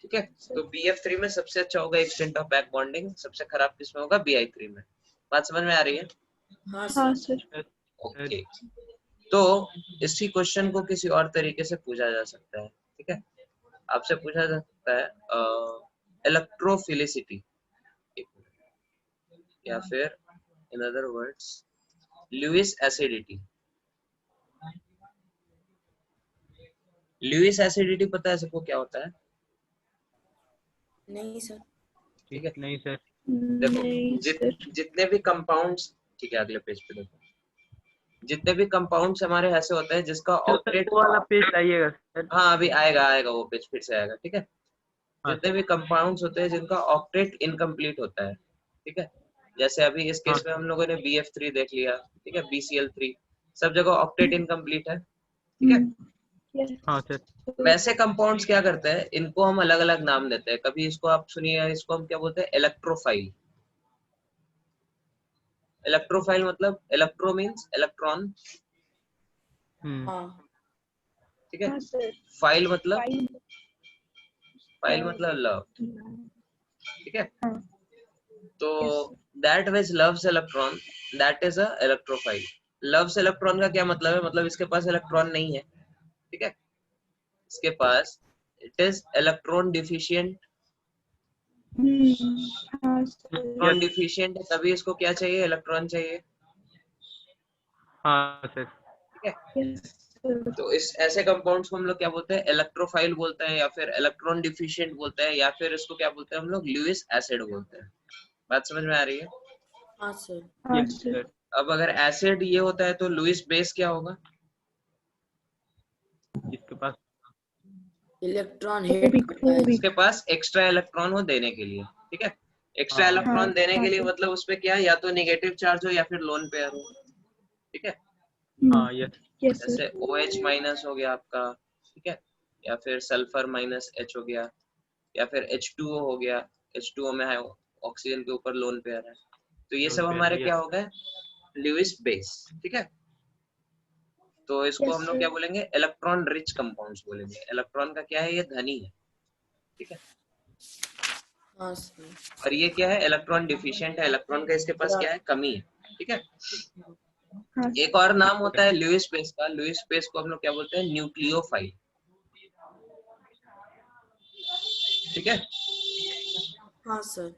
ठीक है। तो BF3 में सबसे अच्छा होगा एक्सटेंट ऑफ बैक बॉन्डिंग, सबसे खराब किसमें होगा, BI3 में। बात समझ में आ रही है। हाँ हाँ सर। सर। ओके, तो इसी क्वेश्चन को किसी और तरीके से पूछा जा सकता है, ठीक है। आपसे पूछा जा सकता है इलेक्ट्रोफिलिसिटी, या फिर in other words Lewis acidity. Lewis acidity पता है सबको क्या होता है? नहीं सर। ठीक है, नहीं सर। देखो नहीं सर। जितने भी कंपाउंड्स, ठीक है अगले पेज पे देखो, जितने भी कंपाउंड्स हमारे ऐसे होते हैं जिसका सर ऑक्टेट, वो वाला पेज लाइएगा सर। हाँ अभी आएगा वो पेज फिर से आएगा, ठीक है। हाँ जितने भी कंपाउंड्स होते हैं जिनका ऑक्टेट इनकम्प्लीट होता है, ठीक है, जैसे अभी इस केस में हम लोगों ने BF3 देख लिया, ठीक है, BCl3, सब जगह ऑक्टेट इनकम्प्लीट है, ठीक है। Yes. हाँ सर। वैसे कंपाउंड्स क्या करते हैं, इनको हम अलग अलग नाम देते हैं। कभी इसको आप सुनिए, इसको हम क्या बोलते हैं, इलेक्ट्रोफाइल। इलेक्ट्रोफाइल मतलब इलेक्ट्रो मींस इलेक्ट्रॉन, हाँ ठीक है। हाँ सर। फाइल मतलब फाइल लव, ठीक है। हाँ। तो Yes. That which loves electron that is a electrophile. Loves electron का क्या मतलब है, मतलब इसके पास इलेक्ट्रॉन नहीं है, ठीक है, इसके पास इट इज इलेक्ट्रॉन डिफिशिएंट। हाँ सर। इलेक्ट्रॉन डिफिशिएंट है, तभी इसको क्या चाहिए, इलेक्ट्रॉन चाहिए, हाँ सर। ठीक है। Yes, sir. तो इस ऐसे कंपाउंड्स को हम लोग क्या बोलते हैं, इलेक्ट्रोफाइल बोलते हैं, या फिर इलेक्ट्रॉन डिफिशिएंट बोलते हैं, या फिर इसको क्या बोलते हैं हम लोग, लुईस एसिड बोलते हैं। बात समझ में आ रही है? हाँ सर। हाँ यस सर। सर। अब अगर एसिड ये होता है तो लुईस बेस क्या होगा? जिसके पास इलेक्ट्रॉन वो हेड भी करता है। जिसके पास एक्स्ट्रा इलेक्ट्रॉन हो देने के लिए, ठीक है। एक्स्ट्रा हाँ। इलेक्ट्रॉन हाँ देने के लिए हाँ मतलब उसपे क्या, या तो नेगेटिव चार्ज हो या फिर लोन पेयर हो, ठीक है। हाँ यस। Yes sir. जैसे OH माइनस हो गया आपका, ठीक है, या फिर सल्फर माइनस H हो गया, या फिर H2O हो गया। H2O में है ऑक्सीजन के ऊपर लोन पेयर है, तो ये सब हमारे क्या हो गए, लुईस बेस, ठीक है। तो इसको Yes, हम लोग sir. क्या बोलेंगे, इलेक्ट्रॉन रिच कंपाउंड्स बोलेंगे। इलेक्ट्रॉन का क्या है, ये धनी है, ठीक है। हाँ सर। और ये क्या है, इलेक्ट्रॉन डिफिशिएंट है, इलेक्ट्रॉन का इसके पास क्या है, कमी है, ठीक है। हाँ एक और नाम होता है लुईस बेस का। लुईस बेस को हम लोग क्या बोलते हैं, न्यूक्लियोफाइल, ठीक है। हाँ सर।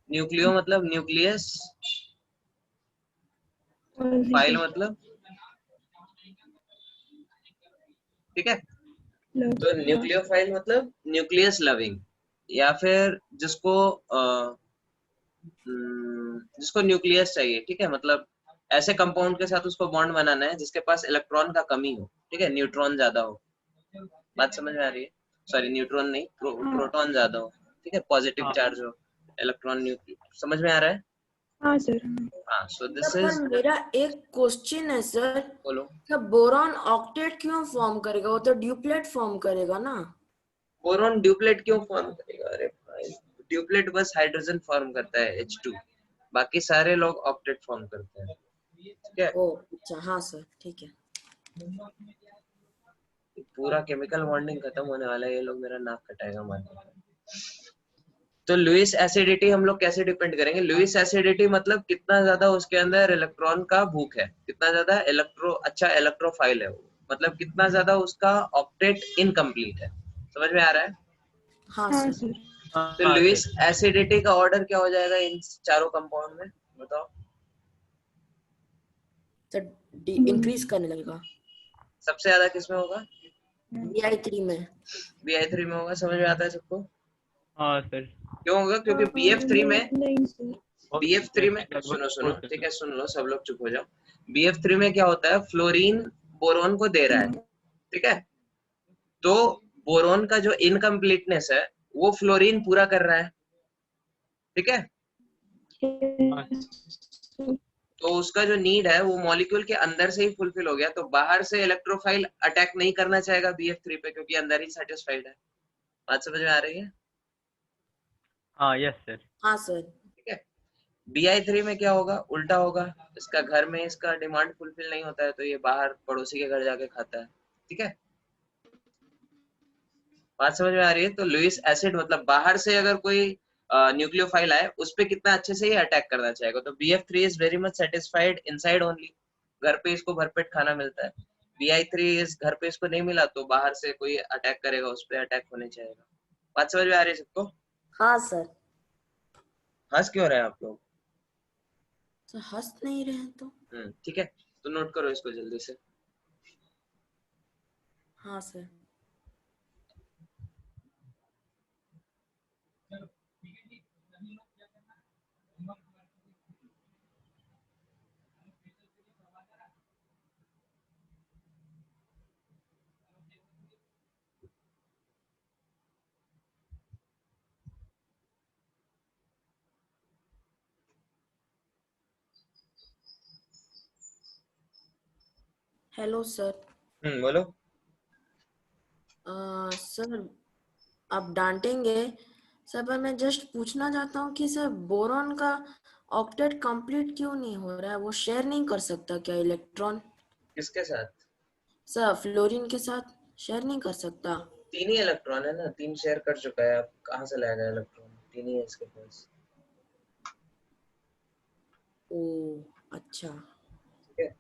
न्यूक्लियो मतलब न्यूक्लियस, फाइल मतलब, ठीक है। तो न्यूक्लियोफाइल मतलब न्यूक्लियस लविंग, या फिर जिसको न्यूक्लियस चाहिए, ठीक है, मतलब ऐसे कंपाउंड के साथ उसको बॉन्ड बनाना है जिसके पास इलेक्ट्रॉन का कमी हो, ठीक है, न्यूट्रॉन ज्यादा हो। बात समझ में आ रही है? सॉरी न्यूट्रॉन नहीं, प्रोटॉन ज्यादा हो, ठीक है, पॉजिटिव चार्ज हो, इलेक्ट्रॉन समझ में आ रहा है? हाँ सर। हाँ, सो दिस पर इज, मेरा एक क्वेश्चन है सर, बोलो। क्या बोरॉन ऑक्टेट क्यों फॉर्म करेगा? वो तो ड्यूप्लेट फॉर्म करेगा ना। बोरॉन ड्यूप्लेट क्यों फॉर्म करेगा? अरे भाई, ड्यूप्लेट बस हाइड्रोजन फॉर्म करता है H2, बाकी सारे लोग ऑक्टेट फॉर्म करते हैं, ठीक है। ओ अच्छा, हाँ सर, ठीक है। पूरा केमिकल बॉन्डिंग खत्म होने वाला है, ये लोग मेरा नाक कटाएगा मारने। तो लुईस एसिडिटी हम लोग कैसे डिपेंड करेंगे? लुईस एसिडिटी मतलब कितना ज्यादा उसके अंदर इलेक्ट्रॉन का भूख है, कितना ज्यादा अच्छा इलेक्ट्रोफाइल है वो, मतलब कितना ज्यादा उसका ऑक्टेट इनकम्प्लीट है। समझ में आ रहा है? हाँ हाँ सर। सर। तो हाँ लुईस सर। एसिडिटी का ऑर्डर क्या हो जाएगा इन चारों कंपाउंड में, बताओ। सर इंक्रीज करने लगेगा। सबसे ज्यादा किसमें होगा? BI3 में। BI3 में होगा। समझ में आता है सबको? हाँ सर। क्यों होगा? क्योंकि BF3 में, नहीं सर। BF3 में सुनो, ठीक है, सुन लो सब लोग, चुप हो जाओ। BF3 में क्या होता है, फ्लोरीन बोरोन को दे रहा है, ठीक है। तो बोरोन का जो इनकम्प्लीटनेस है वो फ्लोरीन पूरा कर रहा है, ठीक है। तो उसका जो नीड है वो मॉलिक्यूल के अंदर से ही फुलफिल हो गया, तो बाहर से इलेक्ट्रोफाइल अटैक नहीं करना चाहेगा BF3 पे, क्योंकि अंदर ही सेटिस्फाइड है। बात समझ में आ रही है? हाँ यस सर। हाँ सर। ठीक है। BI3 में क्या होगा, उल्टा होगा। इसका घर में इसका डिमांड फुलफिल नहीं होता है तो ये बाहर पड़ोसी के घर जाके खाता है, ठीक है। बात समझ में आ रही है? तो लुईस एसिड मतलब बाहर से अगर कोई न्यूक्लियोफाइल आए उस पे कितना अच्छे से ये अटैक करना चाहेगा। तो BF3 is very much satisfied inside only, घर पे इसको भरपेट खाना मिलता है। BI3 इस घर पे इसको नहीं मिला तो बाहर से कोई अटैक करेगा, उस पे अटैक होने चाहेगा। बात समझ में आ रही है सबको? हाँ सर। हंस क्यों रहे हैं आप लोग? सर हंस नहीं रहे हैं तो? ठीक है, तो नोट करो इसको जल्दी से। हाँ सर। Hello sir. बोलो। सर आप डांटेंगे सर, पर मैं जस्ट पूछना चाहता हूँ कि सर बोरॉन का ऑक्टेट कंप्लीट क्यों नहीं हो रहा है? वो शेयर नहीं कर सकता क्या इलेक्ट्रॉन? किसके साथ? सर फ्लोरीन के साथ शेयर नहीं कर सकता? 3 ही इलेक्ट्रॉन है ना, 3 शेयर कर चुका है, अब कहाँ से लाएगा इलेक्ट्रॉन? 3 ही है इसके पास। ओ अच्छा। ठीक है,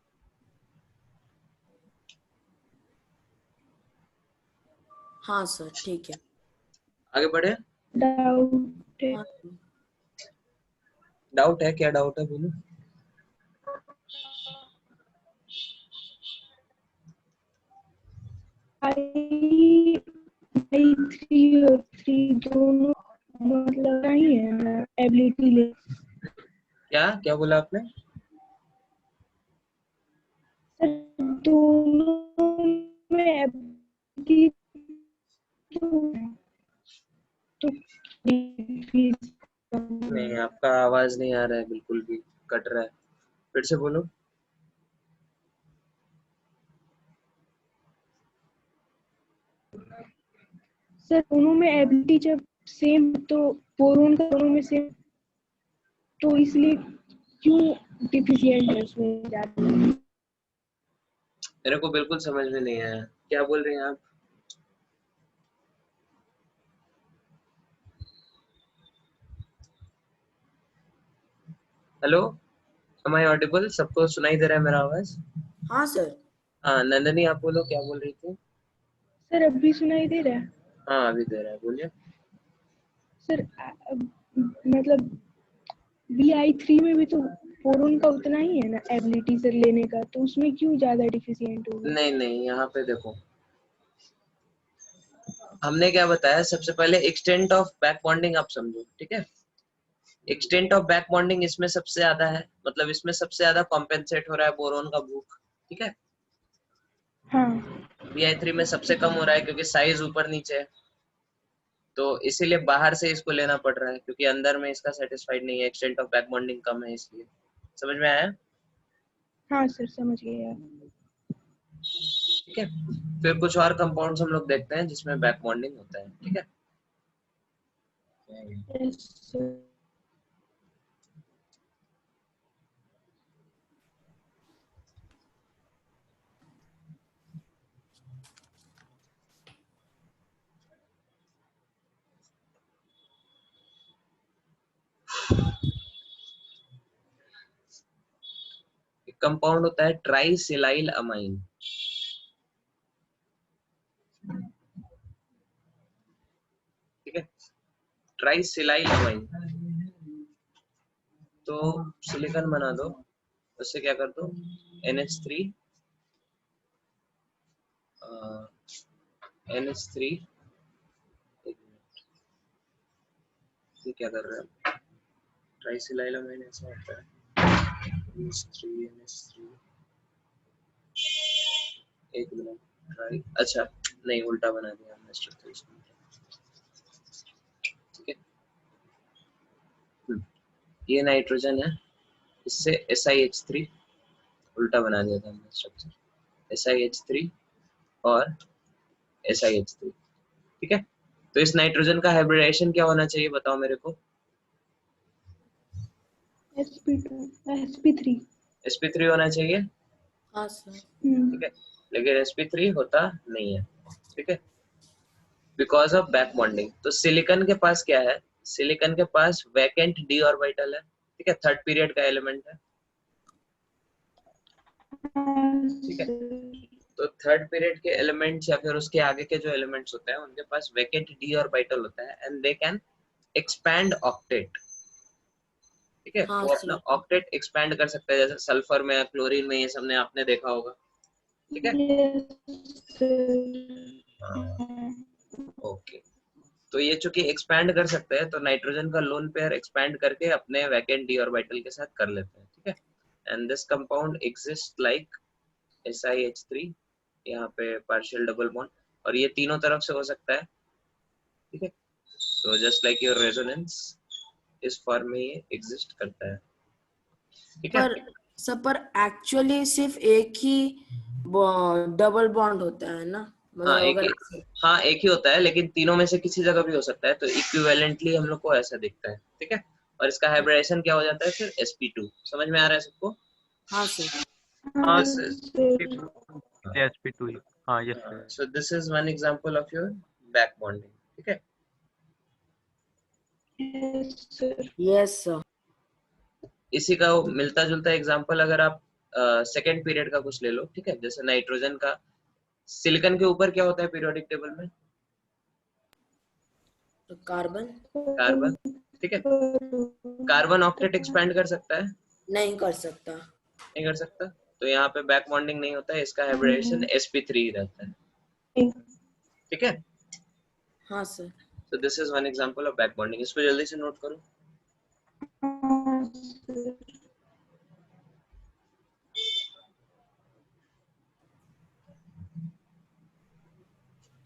हाँ सर ठीक है। आगे बढ़े। डाउट है। हाँ डाउट है? क्या डाउट है, बोलो। आई आई 3 और 3 दोनों मतलब नहीं है ना एबिलिटी ले। क्या क्या बोला आपने? सर दोनों में एबिलिटी तो नहीं, आपका आवाज नहीं आ रहा है, बिल्कुल भी कट रहा है, फिर से बोलो। सर दोनों में एबिलिटी जब सेम तो बोरोन का दोनों में सेम, तो इसलिए क्यों डिफिशिएंट है उसमें ज्यादा? मेरे को बिल्कुल समझ में नहीं आया, क्या बोल रहे हैं आप? Hello, am I audible? सबको सुनाई दे रहा है मेरा आवाज? हाँ सर। हाँ, नंदनी आप बोलो, क्या बोल रही थी? सर अब भी सुनाई दे रहा है? हाँ, अभी दे रहा है, बोलिए। सर मतलब BI3 में भी तो बोरोन का उतना ही है ना एबिलिटी सर लेने का, तो उसमें क्यों ज्यादा डिफिशिएंट होगा? नहीं नहीं, यहाँ पे देखो, हमने क्या बताया सबसे पहले, एक्सटेंट ऑफ बैक बॉन्डिंग आप समझो, ठीक है। एक्सटेंट ऑफ बैक बॉन्डिंग इसमें सबसे ज्यादा है, मतलब इसमें सबसे ज्यादा कॉम्पेंसेट हो रहा है बोरोन का भूख, ठीक है। हाँ BI3 में सबसे कम हो रहा है क्योंकि साइज ऊपर नीचे है, तो इसीलिए बाहर से इसको लेना पड़ रहा है, क्योंकि अंदर में इसका सेटिस्फाइड नहीं है, एक्सटेंट ऑफ बैक बॉन्डिंग कम है, इसलिए। समझ में आया? हाँ सर समझ गए आप। ठीक है, फिर कुछ और कंपाउंड्स हम लोग देखते हैं जिसमें बैक बॉन्डिंग होता है, ठीक है। Yes sir. एक कंपाउंड होता है ट्राइसिलाइल अमाइन, ठीक है, ट्राइसिलाइल अमाइन। तो सिलिकॉन बना दो, उससे क्या कर दो, NH3 NH3, ये क्या कर रहा है, ट्राइसिलाइल अमाइन ऐसा होता है, NH3 एक मिनट, ट्राई, अच्छा नहीं, उल्टा बना दिया हमने स्ट्रक्चर इसमें, ठीक है। ये नाइट्रोजन है, इससे SiH3 उल्टा बना दिया था हमने स्ट्रक्चर, SiH3 और SiH3, ठीक है। तो इस नाइट्रोजन का हाइब्रिडाइजेशन क्या होना चाहिए, बताओ मेरे को। sp3 sp3 होना चाहिए, हाँ सर। ठीक है, लेकिन sp3 होता नहीं है, ठीक है, बिकॉज ऑफ बैक बॉन्डिंग। तो सिलिकॉन के पास क्या है, सिलिकॉन के पास वैकेंट d ऑर्बिटल है, ठीक है, थर्ड पीरियड का एलिमेंट है, ठीक है। तो थर्ड पीरियड के एलिमेंट्स या फिर उसके आगे के जो एलिमेंट्स होते हैं उनके पास वैकेंट d ऑर्बिटल होता है, and they can expand octet, ठीक है, हाँ वो अपना सर। ऑक्टेट एक्सपैंड कर सकता है, जैसे सल्फर में, क्लोरीन में, ये सब ने आपने देखा होगा। ठीक है, ओके। तो ये चूंकि एक्सपैंड कर सकते हैं, तो नाइट्रोजन का लोन पेयर एक्सपैंड करके अपने वैकेंट डी ऑर्बिटल के साथ कर लेते हैं। ठीक है, and this compound exist like SiH3, यहाँ पे पार्शियल डबल बॉन्ड, और ये तीनों तरफ से हो सकता है। ठीक है, तो जस्ट लाइक योर रेजोनेंस, इस फॉर्म में ये एग्जिस्ट करता है। ठीक है, पर सब पर एक्चुअली सिर्फ एक ही डबल बॉन्ड होता है ना, हाँ मतलब एक अगर ही, हाँ एक ही होता है, लेकिन तीनों में से किसी जगह भी हो सकता है, तो इक्विवेलेंटली हम लोग को ऐसा दिखता है। ठीक है, और इसका हाइब्रिडेशन क्या हो जाता है फिर, sp2। समझ में आ रहा है सबको? हाँ सर। हाँ This सर, is- sp2 हाँ yes sir. so this is one example of your back bonding। ठीक है, यस सर। इसी का मिलता जुलता एग्जांपल अगर आप सेकेंड पीरियड का कुछ ले लो। ठीक है, जैसे नाइट्रोजन का सिलिकॉन के ऊपर क्या होता है पीरियोडिक टेबल में? Carbon carbon. ठीक है, कार्बन ऑक्टेट एक्सपैंड कर सकता है? नहीं कर सकता। नहीं कर सकता, तो यहाँ पे बैक बॉन्डिंग नहीं होता है, इसका हाइब्रिडेशन sp3 रहता है। ठीक है, हाँ sir. so this is one example of back bonding। इसको जल्दी से नोट करो।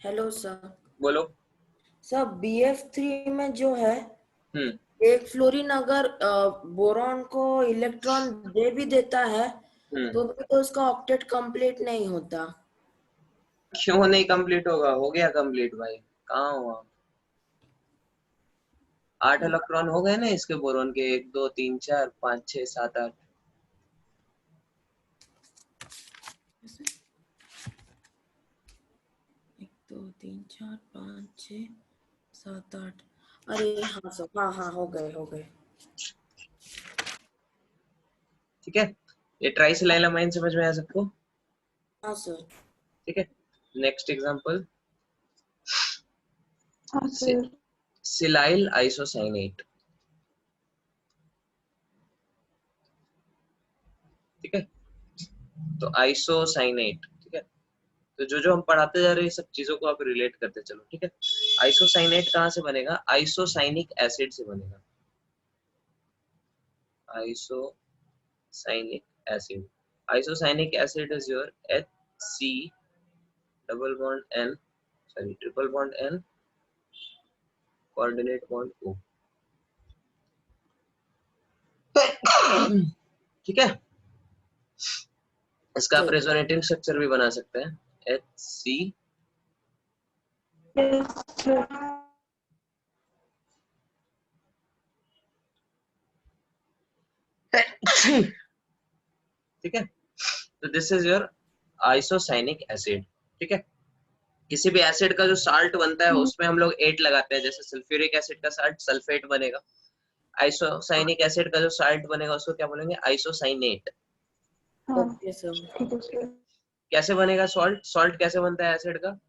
Hello sir. बोलो। सर BF3 में जो है, एक फ्लोरीन अगर बोरॉन को इलेक्ट्रॉन दे भी देता है तो भी तो उसका ऑक्टेट कंप्लीट नहीं होता। क्यों नहीं कंप्लीट होगा? हो गया कंप्लीट भाई, कहाँ हुआ? 8 इलेक्ट्रॉन हो गए ना इसके बोरॉन के, 1 2 3 4 5 6 7 8। 1 2 3 4 5 6 7 8। अरे हाँ सर, हाँ हाँ हो गए। ठीक है, ये ट्राइसिलाइलामाइन समझ में आया सबको? हाँ सर। ठीक है, नेक्स्ट एग्जांपल, सिलाइल आइसोसाइनेट। ठीक है, तो आइसोसाइनेट। ठीक है, तो जो हम पढ़ाते जा रहे हैं सब चीजों को आप रिलेट करते चलो। ठीक है, आइसोसाइनेट कहाँ से बनेगा? आइसोसाइनिक एसिड से बनेगा। Isocyanic acid, isocyanic acid is your HC double bond N, sorry triple bond N, coordinate bond O। ठीक है, इसका आप रेजोनेटिंग स्ट्रक्चर भी बना सकते हैं, HC ठीक है, तो दिस इज योर आइसोसाइनिक एसिड। ठीक है, किसी भी एसिड का जो साल्ट बनता है उसमें हम लोग 8 लगाते हैं, जैसे सल्फ्यूरिक एसिड का साल्ट सल्फेट बनेगा, आइसोसाइनिक एसिड का जो साल्ट बनेगा उसको क्या बोलेंगे? आइसोसाइनेट। Okay sir. कैसे बनेगा सॉल्ट? सॉल्ट कैसे बनता है एसिड का?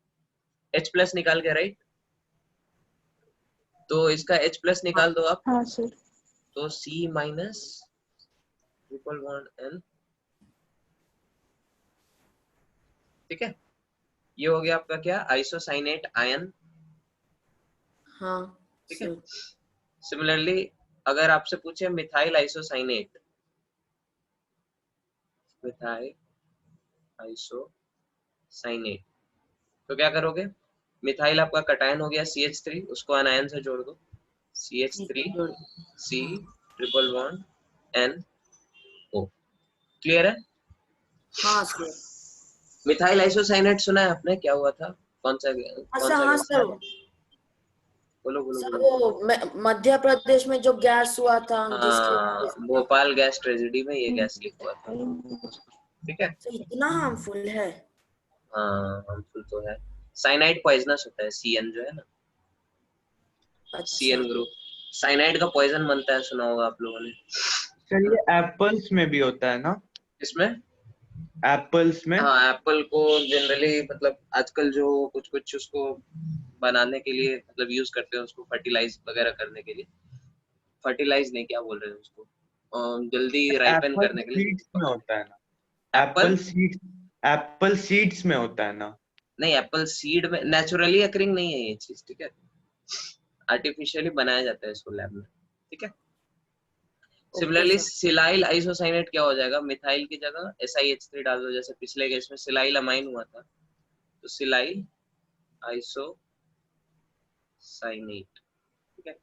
H+ निकाल के, राइट? तो इसका H+ निकाल दो आप, हाँ सर। तो C minus triple bond N। ठीक है, ये हो गया आपका क्या? Isocyanate ion. हाँ ठीक है, सर। सिमिलरली अगर आपसे पूछे मिथाइल आइसोसाइनेट, मिथाइल आइसोसाइनेट, तो क्या करोगे? मिथाइल आपका कटायन हो गया CH3, उसको अनायन से जोड़ दो, CH3 C triple bond NO। Clear है? हाँ सर। मिथाइल आइसोसाइनेट सुना है आपने? क्या हुआ था? कौन सा हाँ सर। बोलो बोलो सर बोलो। वो मध्य प्रदेश में जो गैस हुआ था जिसके भोपाल गैस ट्रेजेडी में ये गैस लीक हुआ था। ठीक है, सर इतना हार्मफुल है? हाँ हार्मफुल तो है, साइनाइड पॉइजनस होता है, CN जो है ना, अच्छा। CN ग्रुप साइनाइड का पॉइजन बनता है, सुना होगा आप लोगों ने। सर ये एप्पल्स में भी होता है ना? इसमें एप्पल्स में? हाँ, एप्पल को जनरली मतलब आजकल जो कुछ उसको बनाने के लिए मतलब यूज करते हैं, उसको फर्टिलाइज वगैरह करने के लिए, फर्टिलाइज नहीं क्या बोल रहे हैं उसको, जल्दी राइपन एप्पल करने के लिए। सीड्स में होता है ना, एप्पल सीड्स में होता है ना। नहीं, एप्पल सीड में नेचुरली अकरिंग नहीं है ये चीज, ठीक है, आर्टिफिशियली बनाया जाता है इसको लैब में, ठीक है। सिमिलरली सिलाइल आइसोसाइनेट क्या हो जाएगा, मिथाइल की जगह SiH3 डाल दो, जैसे पिछले केस में सिलाइल अमाइन हुआ था, तो सिलाइल आइसोसाइनेट, ठीक है।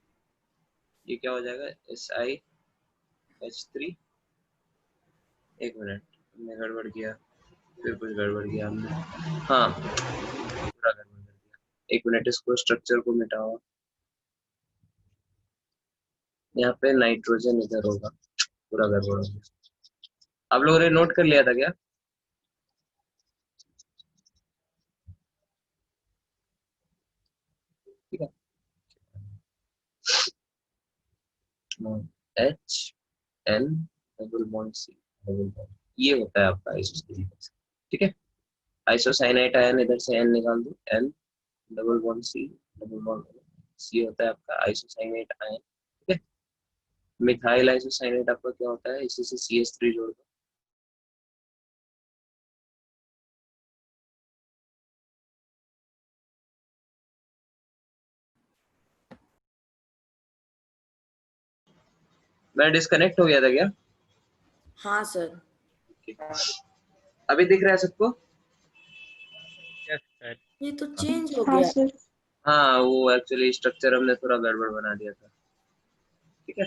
ये क्या हो जाएगा, SiH3, एक मिनट हमने गड़बड़ किया, फिर कुछ गड़बड़ किया हमने, हाँ पूरा गड़बड़ कर दिया, एक मिनट इसको स्ट्रक्चर को मिटाओ, यहाँ पे नाइट्रोजन इधर होगा, पूरा गड़बड़ हो गया। आप लोगों ने नोट कर लिया था क्या? ठीक है, HN double bond C double bond, ये होता है आपका आइसोसाइनेट, ठीक है। आइसोसाइनेट आयन इधर से N निकाल दो, N double bond C double bond C होता है आपका आइसोसाइनेट आयन, ठीक है। मिथाइल आइसोसाइनेट आपका क्या होता है, इसी से CH3 जोड़ दो, मैं डिस्कनेक्ट हो गया था क्या? हाँ सर। अभी दिख रहा है सबको? Yes sir. ये तो चेंज हो हाँ गया। सर। हाँ, वो एक्चुअली स्ट्रक्चर हमने थोड़ा गड़बड़ बना दिया था, ठीक है।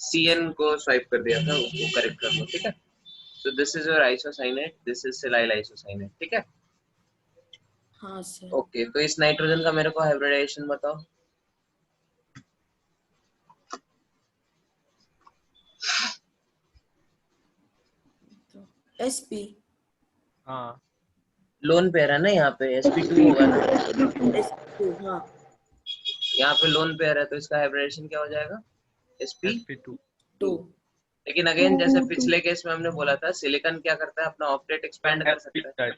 CN को स्वाइप कर दिया था, उसको करेक्ट कर लो, ठीक है। So this is your isocyanate, this is silyl isocyanate, ठीक है। हाँ सर। ओके, तो इस नाइट्रोजन का मेरे को हाइब्रिडाइजेशन बताओ। तो SP। हाँ लोन पेयर है ना, यहाँ पे sp2 होगा ना, SP2 हाँ। यहाँ पे लोन पेयर है, तो इसका हाइब्रिडाइजेशन क्या हो जाएगा, sp2। 2। लेकिन अगेन जैसे पिछले केस में हमने बोला था, सिलिकॉन क्या करता है, अपना ऑक्टेट एक्सपैंड कर सकता है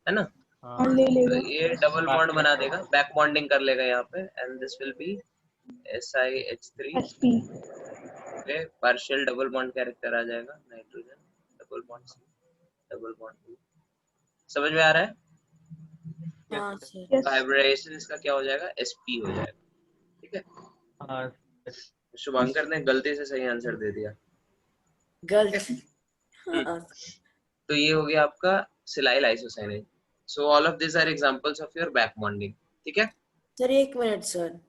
ना, हाँ ले तो लेगा। ये डबल बॉन्ड बना देगा, बैक बॉन्डिंग कर लेगा यहाँ पे, and this will be SiH3, SP। Okay, partial double bond character आ जाएगा, nitrogen double bond C double bond, समझ में आ रहा है? हाँ सर। यस। हाइब्रिडाइजेशन इसका क्या हो जाएगा, SP हो जाएगा, ठीक है। हाँ शुभांकर ने गलती से सही आंसर दे दिया, गलत। हाँ। तो ये हो गया आपका silyl isocyanate. So all of this are examples of your back bonding, ठीक है। सर एक मिनट सर।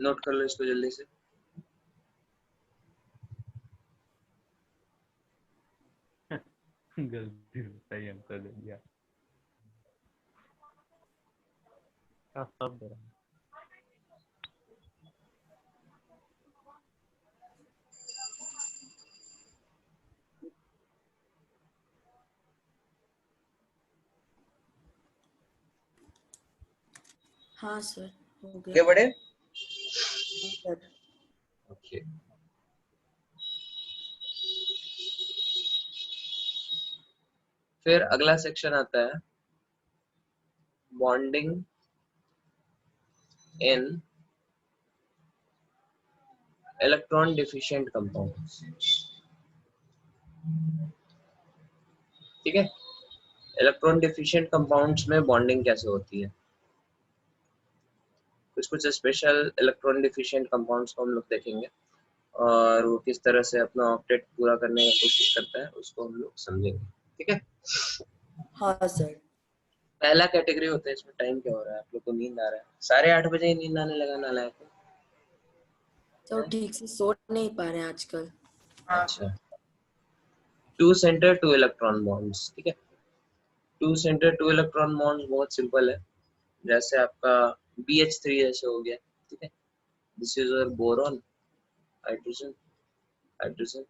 नोट कर लो इसको जल्दी से। गलती से सही आंसर दे दिया। क्या सब दे रहा है? हाँ सर हो ओके गया। बड़े, हाँ, सर। ओके। फिर अगला सेक्शन आता है bonding in electron deficient compounds, ठीक है। इलेक्ट्रॉन डिफिशिएंट कंपाउंड्स में बॉन्डिंग कैसे होती है, कुछ स्पेशल इलेक्ट्रॉन डिफिशिएंट कंपाउंड्स को हम लोग देखेंगे, और वो किस तरह से अपना ऑक्टेट पूरा करने की कोशिश करता है उसको हम लोग समझेंगे, ठीक है। हाँ सर। पहला कैटेगरी होता है, इसमें टाइम क्या हो रहा है, आप लोग को नींद आ रहा है, 8:30 बजे ही नींद आने लगा नालायक को। तो ठीक से सो नहीं पा रहे हैं आजकल। अच्छा, 2 सेंटर 2 इलेक्ट्रॉन बॉन्ड्स, ठीक है। 2 सेंटर 2 इलेक्ट्रॉन बॉन्ड्स बहुत सिंपल है, जैसे आपका BH3 जैसे हो गया, ठीक है। This is your boron, hydrogen hydrogen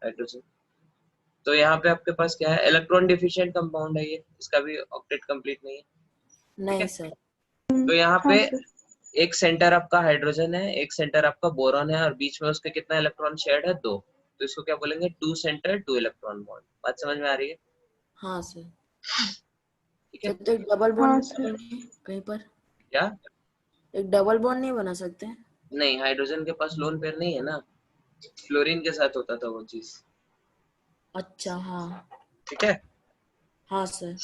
hydrogen. तो यहाँ पे आपके पास क्या है, इलेक्ट्रॉन डिफिशिएंट कंपाउंड है ये, इसका भी ऑक्टेट कंप्लीट नहीं है, नहीं सर। तो यहाँ हाँ पे सर। एक सेंटर आपका हाइड्रोजन है, एक सेंटर आपका बोरॉन है, और बीच में उसके कितना इलेक्ट्रॉन शेयर्ड है, 2, तो इसको क्या बोलेंगे, 2 सेंटर 2 इलेक्ट्रॉन बॉन्ड। बात समझ में आ रही है? हाँ सर। ठीक है। तो एक डबल हाँ बॉन्ड सर। करेंगे कहीं पर, क्या? एक डबल बॉन्ड नहीं बना सकते? नहीं, हाइड्रोजन के पास लोन पेयर नहीं है ना, फ्लोरीन के साथ होता था वो चीज, अच्छा हाँ ठीक है। हाँ sir.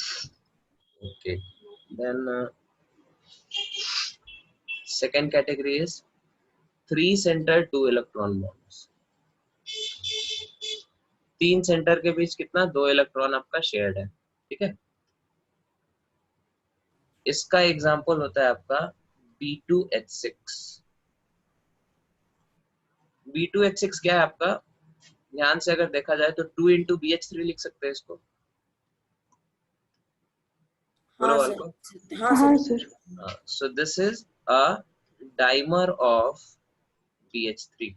Okay, then second category is 3 centre 2 electron bonds. 3 centre के बीच कितना, 2 इलेक्ट्रॉन आपका शेयर्ड है, ठीक है। इसका एग्जांपल होता है आपका B2H6। B2H6 क्या है आपका, ध्यान से अगर देखा जाए तो 2 into BH3 लिख सकते हैं इसको, बोलो हाँ वाल सर को। हाँ हाँ sir. Sir. So this is a dimer of BH3।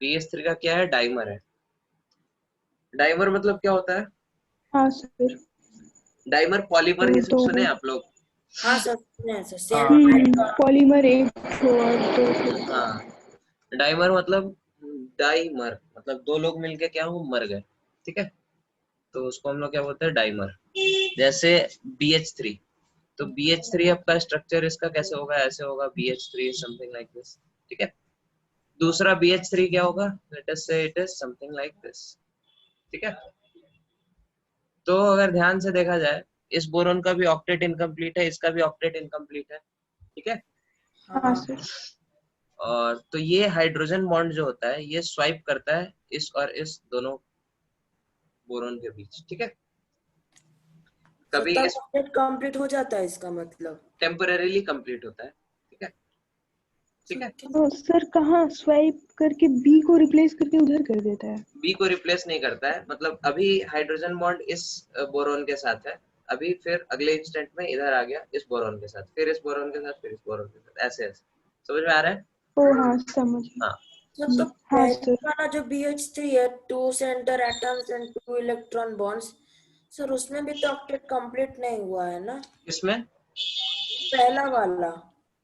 BH3 का क्या है, डाइमर है। डाइमर मतलब क्या होता है, हाँ सर। डाइमर पॉलीमर ये सब तो सुने आप लोग। हाँ सर सुने हैं सर, हाँ सेम। पॉलीमर एक और दो। हाँ, डाइमर मतलब डाइमर मतलब 2 लोग मिलके क्या हो, मर गए, ठीक है, तो उसको हम लोग क्या बोलते हैं, डाइमर। जैसे BH3, तो BH3 आपका स्ट्रक्चर इसका कैसे होगा, ऐसे होगा, BH3 समथिंग लाइक दिस, ठीक है। दूसरा BH3 क्या होगा, लेट अस से it is something like this, ठीक है। तो अगर ध्यान से देखा जाए, इस बोरोन का भी ऑक्टेट इनकम्प्लीट है, इसका भी ऑक्टेट इनकम्प्लीट है, ठीक है। हाँ सर। और तो ये हाइड्रोजन बॉन्ड जो होता है ये स्वाइप करता है इस और इस दोनों बोरोन के बीच, ठीक है। कभी इस कंप्लीट हो जाता है इसका मतलब। टेम्परेरीली कंप्लीट होता है, ठीक है, ठीक है। तो सर कहाँ स्वाइप करके बी को रिप्लेस करके उधर कर देता है? बी को रिप्लेस नहीं करता है, मतलब अभी हाइड्रोजन बॉन्ड इस बोरोन के साथ है, अभी फिर अगले इंस्टेंट में इधर आ गया इस बोरोन के साथ, फिर इस बोरोन के साथ, फिर इस बोरोन के साथ, ऐसे ऐसे, समझ में आ रहा है। ओ हाँ समझ गई। हाँ तो हाँ पहले सर। वाला जो BH3 है, 2 centre atoms and 2 electron bonds, sir उसमें भी तो ऑक्टेट कंप्लीट नहीं हुआ है ना, इसमें पहला वाला।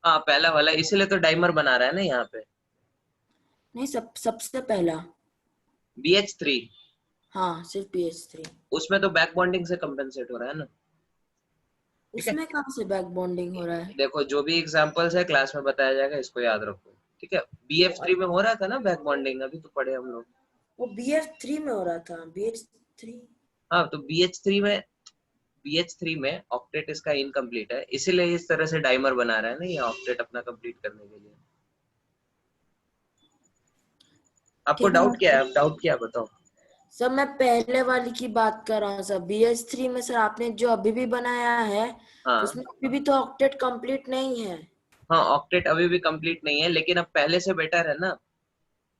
हाँ पहला वाला, इसीलिए तो डाइमर बना रहा है ना यहाँ पे, नहीं सबसे पहला। BH3, हाँ सिर्फ BH3। उसमें तो बैक बॉन्डिंग से कंपेंसेट हो रहा है ना, ठीक है। उसमें कहाँ से बैक बॉन्डिंग हो रहा है? देखो जो भी एग्जांपल्स है क्लास में बताया जाएगा, इसको याद रखो, ठीक है। BF3 में हो रहा था ना बैक बॉन्डिंग, अभी तो पढ़े हम लोग। वो BH3 में हो रहा था, BH3। हाँ तो BH3 में ऑक्टेट इसका इनकम्प्लीट है, इसीलिए इस तरह से डाइमर बना रहा है ना ये, ऑक्टेट अपना कंप्लीट करने के लिए। आपको ठीक है डाउट क्या है, आप डाउट क्या बताओ। सर, मैं पहले वाली की बात कर रहा हूँ सर, BH3 में सर आपने जो अभी भी बनाया है, हाँ उसमें अभी भी तो ऑक्टेट कंप्लीट नहीं है। हाँ, ऑक्टेट अभी भी कंप्लीट नहीं है, लेकिन अब पहले से बेटर है ना।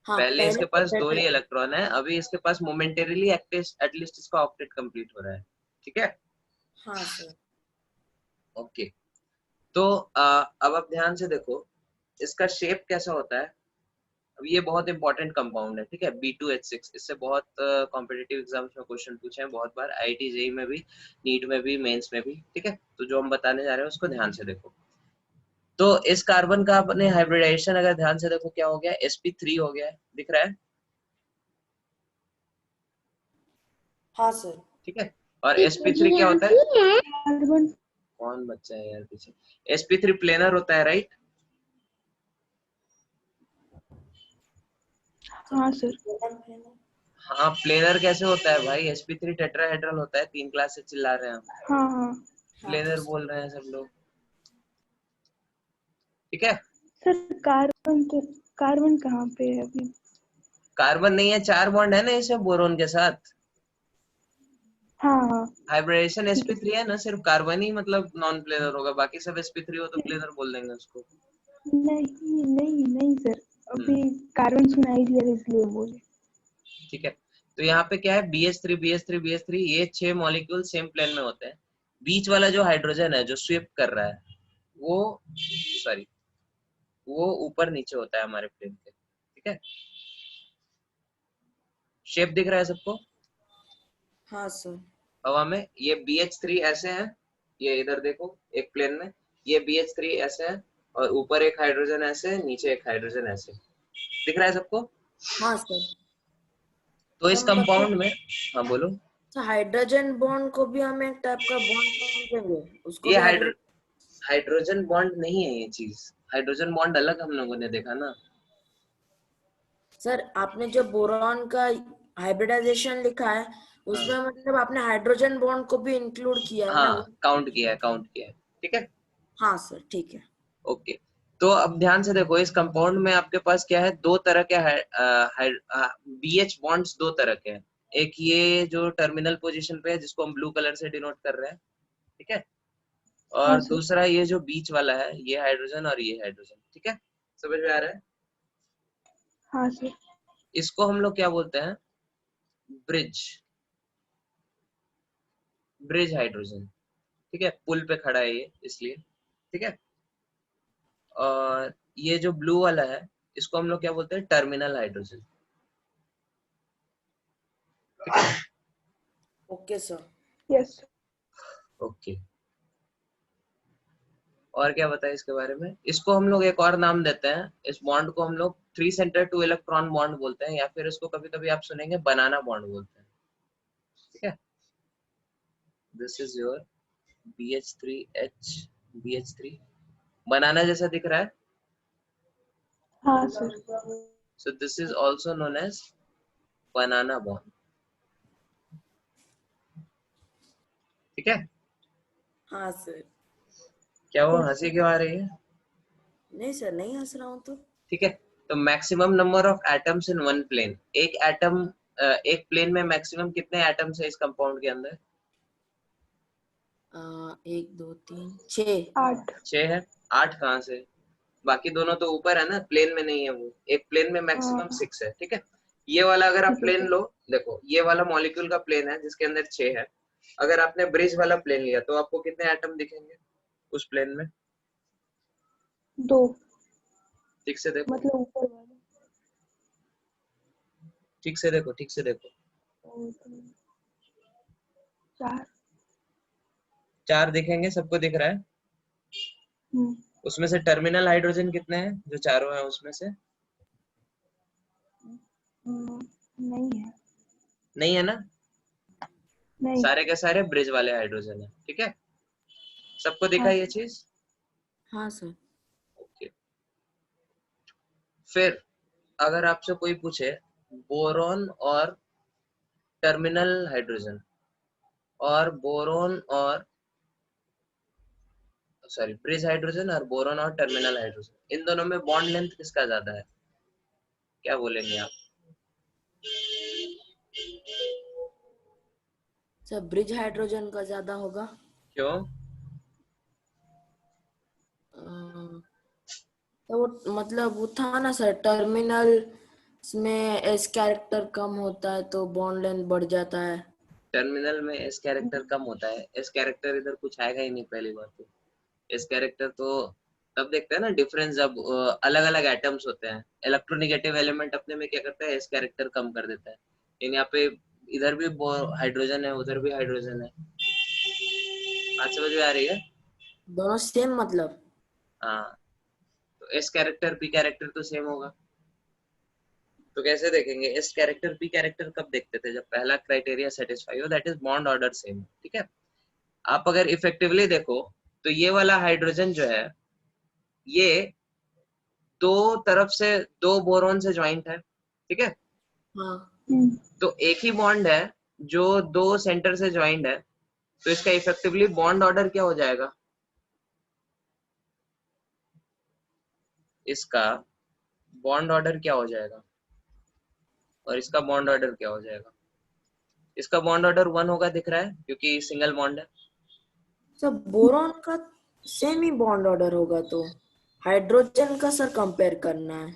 हाँ पहले पहले इसके तो पास 2 ही बेटर। इलेक्ट्रॉन है, अभी इसके पास मोमेंटेरीली एटलीस्ट इसका ऑक्टेट कंप्लीट हो रहा है, ठीक है। हाँ सर। ओके, तो अब आप ध्यान से देखो इसका शेप कैसा होता है। अब ये बहुत इंपॉर्टेंट कंपाउंड है, ठीक है, B2H6। इससे बहुत कॉम्पिटिटिव एग्जाम्स में क्वेश्चन पूछे हैं बहुत बार, IIT JEE में भी, नीट में भी, मेंस में भी, ठीक है। तो जो हम बताने जा रहे हैं उसको ध्यान से देखो। तो इस कार्बन का अपने हाइब्रिडाइजेशन अगर ध्यान से देखो क्या हो गया, sp3 हो गया है, दिख रहा है, हाँ सर। ठीक है। और sp3 क्या होता है, कार्बन। कौन बच्चा है यार पीछे, sp3 प्लेनर होता है, राइट। हाँ सर। हाँ प्लेनर कैसे होता है भाई, sp3 टेट्राहेड्रल होता है, 3 क्लास से चिल्ला रहे हैं हम, हाँ हाँ प्लेनर बोल रहे हैं सब लोग, ठीक है। सर। कार्बन कहाँ पे है अभी? कार्बन नहीं है, 4 बॉन्ड है ना इसे बोरोन के साथ, हाँ हाँ हाइब्रिडेशन ठीक है। sp3 है ना, सिर्फ कार्बन ही मतलब नॉन प्लेनर होगा, बाकी सब sp3 हो तो प्लेनर बोल देंगे उसको। नहीं नहीं नहीं सर, अभी कार्बन सुनाई दिया था इसलिए बोले। ठीक है, तो यहाँ पे क्या है, BH3 ये 6 मॉलिक्यूल सेम प्लेन में होते हैं। बीच वाला जो हाइड्रोजन है जो स्विप कर रहा है वो, सॉरी, वो ऊपर नीचे होता है हमारे प्लेन के, ठीक है। शेप दिख रहा है सबको हाँ सर। हवा में, ये BH3 ऐसे है, ये इधर देखो एक प्लेन में, ये BH3 ऐसे है, और ऊपर एक हाइड्रोजन ऐसे, नीचे एक हाइड्रोजन ऐसे, दिख रहा है सबको। हाँ सर। तो इस सब कंपाउंड मतलब में, हाँ बोलो। हाइड्रोजन बॉन्ड को भी हम एक टाइप का बॉन्ड समझेंगे, उसको ये भी हाइड्रोजन। हाइड्रोजन बॉन्ड नहीं है ये चीज, हाइड्रोजन बॉन्ड अलग हम लोगों ने देखा ना। सर आपने जो बोरॉन का हाइब्रिडाइजेशन लिखा है उसमें मतलब आपने हाइड्रोजन बॉन्ड को भी इंक्लूड किया है ना? हाँ, काउंट किया है, ठीक है। हाँ सर, ठीक है। ओके, तो अब ध्यान से देखो, इस कंपाउंड में आपके पास क्या है, दो तरह के BH बॉन्ड्स दो तरह के हैं। एक ये जो टर्मिनल पोजीशन पे है जिसको हम ब्लू कलर से डिनोट कर रहे हैं, ठीक है, और हाँ सर। दूसरा ये जो बीच वाला है, ये हाइड्रोजन और ये हाइड्रोजन, ठीक है, समझ में आ रहा है? हाँ सर। इसको हम लोग क्या बोलते हैं, ब्रिज हाइड्रोजन, ठीक है, पुल पे खड़ा है ये इसलिए, ठीक है। और ये जो ब्लू वाला है इसको हम लोग क्या बोलते हैं, टर्मिनल हाइड्रोजन, ठीक है। Okay sir. यस। ओके, और क्या बताएं इसके बारे में? इसको हम लोग एक और नाम देते हैं, इस बॉन्ड को हम लोग 3 सेंटर 2 इलेक्ट्रॉन बॉन्ड बोलते हैं, या फिर इसको कभी कभी आप सुनेंगे बनाना बॉन्ड बोलते हैं, ठीक है। दिस इज योर BH3 बनाना जैसा दिख रहा है, हाँ sir. so this is also known as banana bond, ठीक है। हाँ सर। क्या वो हंसी क्यों आ रही है? नहीं सर, नहीं हंस रहा हूँ तो। ठीक है, तो maximum number of atoms in one plane, एक एटम एक प्लेन में मैक्सिमम कितने एटम्स है इस कंपाउंड के अंदर? 1 2 3 6। 8। 6 है। 8 कहाँ से? बाकी दोनों तो ऊपर है ना, प्लेन में नहीं है वो, एक प्लेन में मैक्सिमम 6 है, ठीक है। ये वाला अगर आप ठीक है प्लेन सर। लो, देखो ये वाला मॉलिक्यूल का प्लेन है जिसके अंदर 6 है, अगर आपने ब्रिज वाला प्लेन लिया तो आपको कितने एटम दिखेंगे उस प्लेन में? 2, ठीक से देखो, मतलब ऊपर वाला। ठीक से देखो, ठीक से देखो। 4। 4 दिखेंगे, सबको दिख रहा है? उसमें से टर्मिनल हाइड्रोजन कितने हैं जो चारों हैं उसमें से? नहीं है। नहीं है ना, नहीं। सारे के सारे ब्रिज वाले हाइड्रोजन है, ठीक है। सबको दिखा हाँ ये सर। चीज? हाँ सर। ओके, फिर अगर आपसे कोई पूछे बोरॉन और टर्मिनल हाइड्रोजन और बोरॉन और सॉरी ब्रिज हाइड्रोजन और बोरॉन और टर्मिनल हाइड्रोजन, इन दोनों में बॉन्ड लेंथ किसका ज्यादा है, क्या बोलेंगे आप? सर ब्रिज हाइड्रोजन का ज्यादा होगा। क्यों? तो वो मतलब वो था ना सर, टर्मिनल में एस कैरेक्टर कम होता है तो बॉन्ड लेंथ बढ़ जाता है। टर्मिनल में एस कैरेक्टर कम होता है, एस कैरेक्टर इधर कुछ आएगा ही नहीं पहली बात तो। एस कैरेक्टर तो तब देखते हैं ना डिफरेंस, जब अलग अलग एटम्स होते हैं, इलेक्ट्रोनेगेटिव एलिमेंट अपने में क्या करता है, एस कैरेक्टर कम कर देता है। लेकिन यहाँ पे इधर भी हाइड्रोजन है, उधर भी हाइड्रोजन है, बात समझ में आ रही है? दोनों सेम मतलब। हाँ, तो एस कैरेक्टर पी कैरेक्टर तो सेम होगा, तो कैसे देखेंगे एस कैरेक्टर पी कैरेक्टर? कब देखते थे, जब पहला क्राइटेरिया सेटिस्फाई हो, that is bond order same, ठीक है। आप अगर इफेक्टिवली देखो तो ये वाला हाइड्रोजन जो है ये दो तरफ से, दो बोरॉन से ज्वाइंट है, ठीक है। हाँ। तो एक ही बॉन्ड है जो दो सेंटर से ज्वाइंट है, तो इसका इफेक्टिवली बॉन्ड ऑर्डर क्या हो जाएगा? इसका बॉन्ड ऑर्डर क्या हो जाएगा और इसका बॉन्ड ऑर्डर क्या हो जाएगा? इसका बॉन्ड ऑर्डर 1 होगा, दिख रहा है, क्योंकि सिंगल बॉन्ड है। सर बोरॉन का सेम ही बॉन्ड ऑर्डर होगा तो हाइड्रोजन का सर कंपेयर करना है।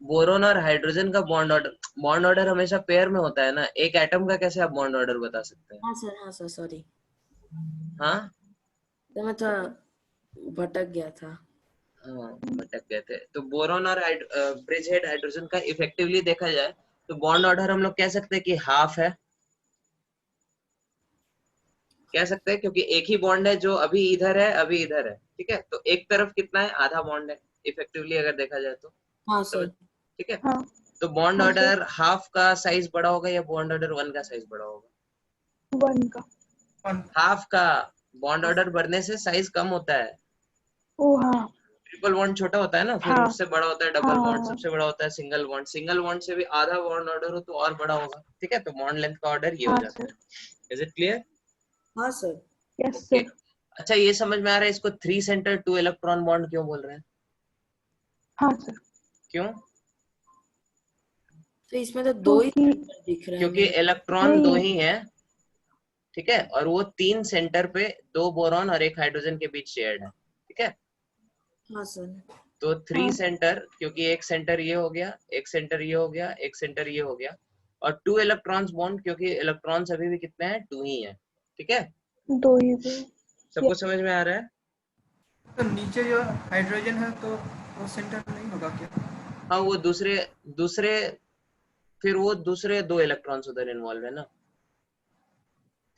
बोरोन और हाइड्रोजन का बॉन्ड ऑर्डर हमेशा पेयर में होता है ना, एक एटम का कैसे आप बॉन्ड ऑर्डर बता सकते हैं? हाँ सर सॉरी, हाँ, तो मैं थोड़ा भटक गया था। भटक गए थे। तो बोरोन और ब्रिज हेड हाइड्रोजन का इफेक्टिवली देखा जाए तो बॉन्ड ऑर्डर हम लोग कह सकते हैं कि हाफ है, कह सकते हैं, क्योंकि एक ही बॉन्ड है जो अभी इधर है अभी इधर है, ठीक है। तो एक तरफ कितना है, आधा बॉन्ड है इफेक्टिवली अगर देखा जाए तो, हाँ समझ, सर। ठीक है। हाँ। तो बॉन्ड हाँ ऑर्डर हाफ का साइज बड़ा होगा या बॉन्ड ऑर्डर 1 का साइज बड़ा होगा? 1 का। हाफ का। बॉन्ड ऑर्डर बढ़ने से साइज कम होता है। ओ हाँ। ट्रिपल बॉन्ड छोटा होता है ना, फिर हाँ उससे बड़ा होता है डबल हाँ बॉन्ड, हाँ सबसे बड़ा होता है सिंगल बॉन्ड, सिंगल बॉन्ड से भी आधा बॉन्ड ऑर्डर हो तो और बड़ा होगा, ठीक है। तो बॉन्ड लेंथ का ऑर्डर ये हो हाँ जाता सर, है। Is it clear? हाँ सर। Yes okay. सर, अच्छा ये समझ में आ रहा है इसको 3 सेंटर 2 इलेक्ट्रॉन बॉन्ड क्यों बोल रहे हैं? हाँ सर, क्यों? तो इसमें तो दो ही क्योंकि center दिख रहे हैं क्योंकि मेरे। इलेक्ट्रॉन दो नहीं ही है, ठीक है, और वो 3 सेंटर पे 2 बोरॉन और 1 हाइड्रोजन के बीच शेयर्ड है, ठीक है। हाँ सर। तो 3 हाँ सेंटर, क्योंकि एक सेंटर ये हो गया, एक सेंटर ये हो गया, एक सेंटर ये हो गया, और 2 इलेक्ट्रॉन्स बॉन्ड, क्योंकि इलेक्ट्रॉन्स अभी भी कितने हैं? 2 ही है, ठीक है। दो ही दो, सबको समझ में आ रहा है? तो नीचे जो हाइड्रोजन है तो वो सेंटर नहीं होगा क्या? हाँ वो दूसरे दूसरे फिर वो दूसरे 2 इलेक्ट्रॉन्स उधर इन्वॉल्व है ना,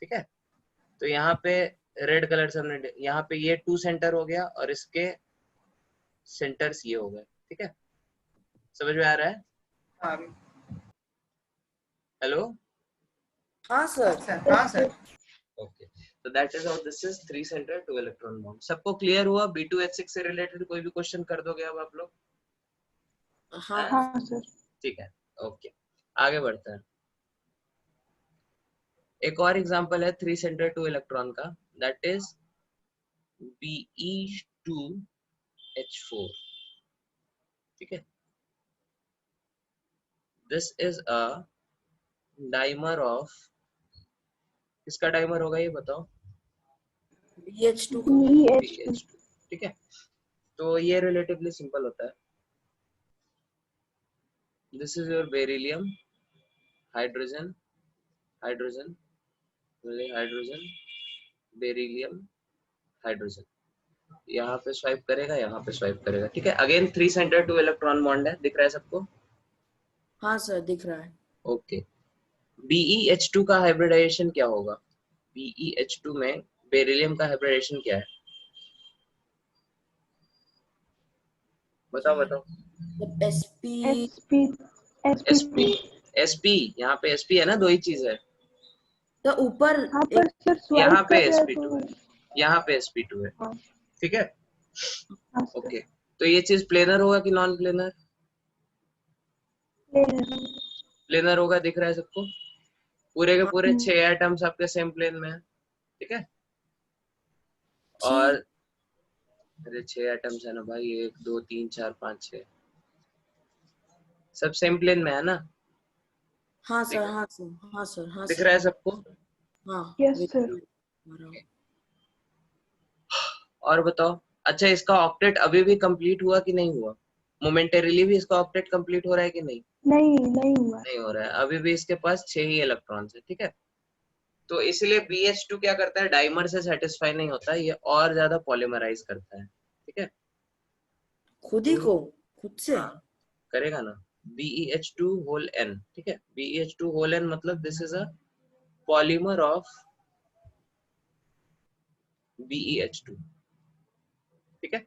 ठीक है। तो यहाँ पे रेड कलर से हमने, यहाँ पे ये 2 सेंटर हो गया और इसके सेंटर्स ये हो गए, ठीक है। समझ में आ रहा है? हाँ हेलो? हाँ सर। सर, हाँ सर। ओके, तो that is how this is 3 centre 2 electron bond. सबको क्लियर हुआ? B2H6 से रिलेटेड कोई भी क्वेश्चन कर दोगे अब आप लोग? हाँ हाँ सर, ठीक है, ओके, आगे बढ़ते हैं। एक और एग्जांपल है 3 सेंटर 2 इलेक्ट्रॉन का, दैट इज Be2H4, ठीक है। This is a dimer of, किसका डाइमर होगा ये बताओ? BH2 का। BH2, BH2, ठीक है। तो ये रिलेटिवली सिंपल होता है। This is your beryllium, hydrogen, hydrogen, hydrogen, beryllium, hydrogen, यहाँ पे स्वाइप करेगा, यहाँ पे स्वाइप करेगा, ठीक है। अगेन 3 सेंटर 2 इलेक्ट्रॉन बॉन्ड है, दिख रहा है सबको? हाँ सर दिख रहा है। ओके। BeH2 का हाइब्रिडाइजेशन क्या होगा? BeH2 में बेरिलियम का हाइब्रिडाइजेशन क्या है? बताओ बताओ। SP SP, SP2, SP, यहाँ पे SP है ना, दो ही चीज है। तो ऊपर हाँ एक। पर सर यहाँ स्वाइप पे कर रहे हैं SP2 तो, है, यहाँ पे SP2 है, हाँ ठीक है। हाँ सर, ओके, तो ये चीज प्लेनर होगा कि नॉन प्लेनर? ले रहे हैं। प्लेनर होगा, दिख रहा है सबको? पूरे के हाँ पूरे 6 एटम्स आपके सेम प्लेन में है, ठीक है। और ठीक। अरे 6 एटम्स है ना भाई, 1 2 3 4 5 6, सब सेम प्लेन में है ना? हाँ दिख सर, हाँ सर, हाँ सर, हाँ दिख सर। रहा है सबको? हाँ यस देख सर, रहा हूँ। और बताओ। अच्छा इसका ऑक्टेट अभी भी कंप्लीट हुआ कि नहीं हुआ? मोमेंटरीली भी इसका ऑक्टेट कंप्लीट हो रहा है कि नहीं? नहीं हुआ, नहीं हो रहा है, अभी भी इसके पास 6 ही इलेक्ट्रॉन्स है, ठीक है। तो इसलिए BH2 क्या करता है, डाइमर से सेटिस्फाई नहीं होता, ये और ज्यादा पॉलीमराइज करता है, ठीक है। खुद ही को, खुद से। हाँ करेगा ना, BeH2 होल n, ठीक है। BeH2 होल n मतलब this is a polymer of BeH2, ठीक है।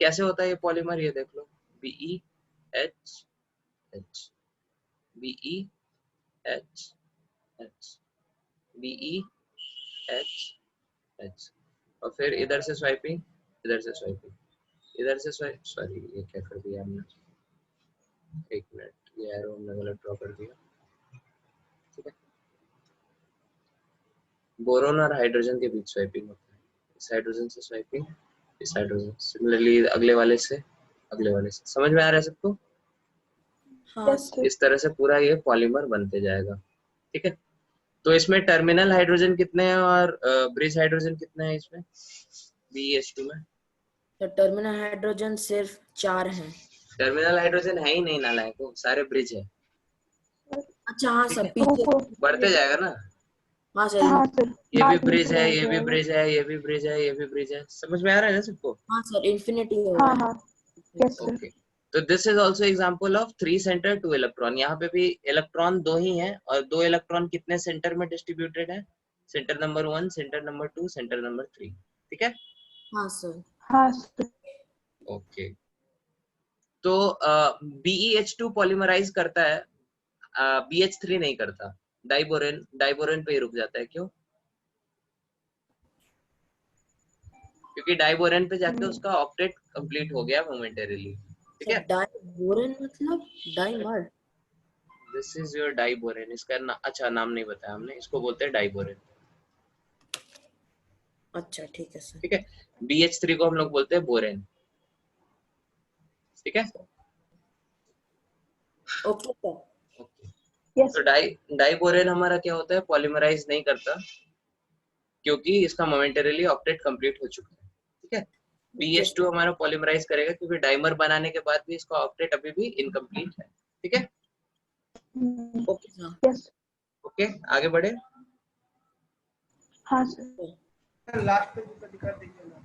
कैसे होता है ये पॉलीमर, ये देख लो, BeH H, BeH H, BeH H, और फिर इधर से स्वाइपिंग, इधर से स्वाइपिंग, इधर से स्वाइप, सॉरी ये क्या कर दिया हमने, एक मिनट, ये एरो हमने गलत ड्रॉ कर दिया, ठीक है। बोरोन और हाइड्रोजन के बीच स्वाइपिंग होता है, इस हाइड्रोजन से स्वाइपिंग, इस हाइड्रोजन, सिमिलरली अगले वाले से, अगले वाले से। समझ में आ रहा है सबको? हाँ यस सर। सर, इस तरह से पूरा ये पॉलीमर बनते जाएगा, ठीक है। तो इसमें टर्मिनल हाइड्रोजन कितने हैं और ब्रिज हाइड्रोजन कितने हैं इसमें, BeH2 में? तो टर्मिनल हाइड्रोजन सिर्फ 4 हैं। टर्मिनल हाइड्रोजन है ही नहीं नालायक, वो सारे ब्रिज है, अच्छा हाँ ठीक सर, है। पीछे। बढ़ते जाएगा ना, हाँ सर। हाँ सर, ये भी बाद में ब्रिज शुरू है, हो ये भी जाएगा, ब्रिज है, ये भी ब्रिज है, ये भी ब्रिज है, समझ में आ रहा है ना सबको? हाँ सर, इन्फिनिटी हो हाँ रहा है। हाँ, यस सर, ओके, तो this is also example of 3 centre 2 electron. यहाँ पे भी इलेक्ट्रॉन 2 ही हैं, और 2 इलेक्ट्रॉन कितने सेंटर में डिस्ट्रीब्यूटेड है? Centre number 1, centre number 2, centre number 3, ठीक है। हाँ सर। हाँ सर, ओके, तो BeH2 पॉलीमराइज करता है, BH3 नहीं करता, डाइबोरेन, डाइबोरेन पे ही रुक जाता है, क्यों? क्योंकि डाइबोरेन पे जाके उसका ऑक्टेट कंप्लीट हो गया मोमेंटरीली, ठीक है। डाइबोरेन मतलब dimer. This is your diborane, इसका अच्छा नाम नहीं बताया हमने, इसको बोलते हैं डाइबोरेन, अच्छा ठीक है सर। ठीक है। BH3 को हम लोग बोलते हैं बोरेन, ठीक है। Okay sir. यस तो डाइबोरेन हमारा क्या होता है, पॉलीमराइज नहीं करता क्योंकि इसका मोमेंटरीली ऑक्टेट कंप्लीट हो चुका है, ठीक है। BH2 हमारा पॉलीमराइज करेगा क्योंकि डाइमर बनाने के बाद भी इसका ऑक्टेट अभी भी इनकम्प्लीट है, ठीक है। Okay sir. यस ओके आगे बढ़े। हाँ सर। लास्ट पेज ऊपर दिखा दीजिए ना।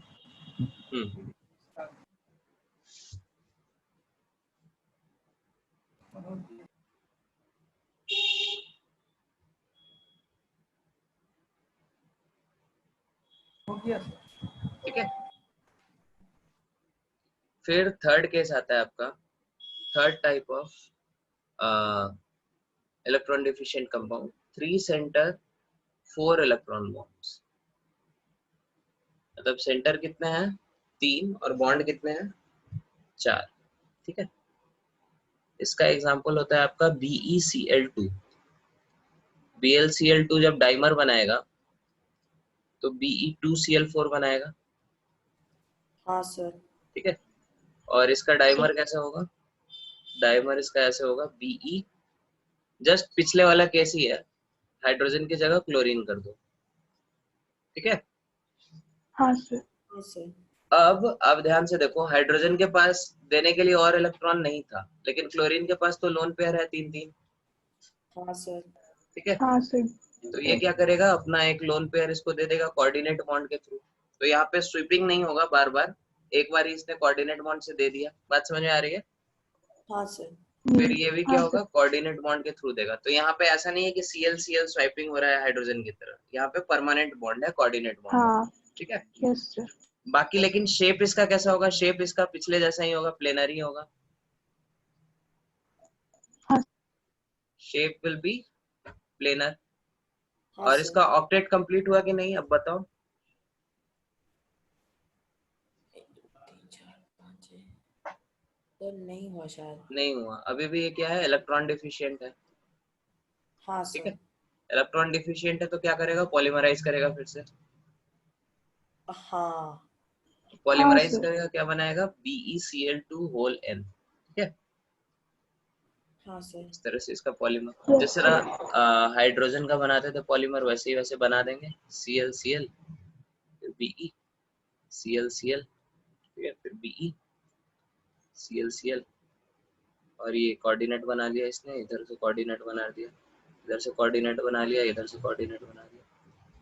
हो गया सर, ठीक है। फिर थर्ड केस आता है आपका, third type of electron deficient compound, 3 centre 4 electron bonds. मतलब सेंटर कितने हैं 3 और बॉन्ड कितने हैं 4, ठीक है। इसका एग्जांपल होता है आपका BeCl2। BeCl2 जब डाइमर बनाएगा तो Be2Cl4 बनाएगा, हाँ सर। ठीक है। और इसका डाइमर कैसा होगा, डाइमर इसका ऐसे होगा Be, जस्ट पिछले वाला केस ही है, हाइड्रोजन की जगह क्लोरीन कर दो, ठीक है। हाँ सर। हाँ सर। अब ध्यान से देखो, हाइड्रोजन के पास देने के लिए और इलेक्ट्रॉन नहीं था, लेकिन क्लोरीन के पास तो लोन पेयर है 3-3, हाँ सर। ठीक है। हाँ सर। तो ये क्या करेगा, अपना एक लोन पेयर इसको दे देगा कोऑर्डिनेट बॉन्ड के थ्रू। तो यहाँ पे स्वीपिंग नहीं होगा बार बार, एक बार ही इसने कोऑर्डिनेट बॉन्ड से दे दिया, बात समझ में आ रही है। हाँ सर। फिर ये भी क्या हाँ होगा, सर। कोऑर्डिनेट बॉन्ड के थ्रू देगा। तो यहाँ पे ऐसा नहीं है कि Cl स्वाइपिंग हो रहा है हाइड्रोजन की तरह, यहाँ पे परमानेंट बॉन्ड है, कोऑर्डिनेट बॉन्ड, हाँ ठीक है। Yes sir. बाकी लेकिन शेप इसका कैसा होगा, शेप इसका पिछले जैसा ही होगा, प्लेनर ही होगा। हाँ। Shape will be planar. हाँ और सर। इसका ऑक्टेट कंप्लीट हुआ कि नहीं, अब बताओ। 1 2 3 4 5 6 तो नहीं हुआ शायद। नहीं हुआ, अभी भी ये क्या है, इलेक्ट्रॉन डिफिशिएंट है, हाँ ठीक सर। है। इलेक्ट्रॉन डिफिशिएंट है तो क्या करेगा, पॉलीमराइज करेगा फिर से। हाँ। Polymerise sir. करेगा, क्या बनाएगा, BeCl2n, ठीक है। हाँ सर। इस तरह से इसका पॉलीमर, यस जिस सर। तरह हाइड्रोजन का बनाते थे पॉलीमर, वैसे ही वैसे बना देंगे। Cl फिर Be Cl, ठीक है, फिर Be Cl, और ये कोऑर्डिनेट बना लिया इसने, इधर से कोऑर्डिनेट बना दिया, इधर से कोऑर्डिनेट बना लिया, इधर से कोऑर्डिनेट बना दिया,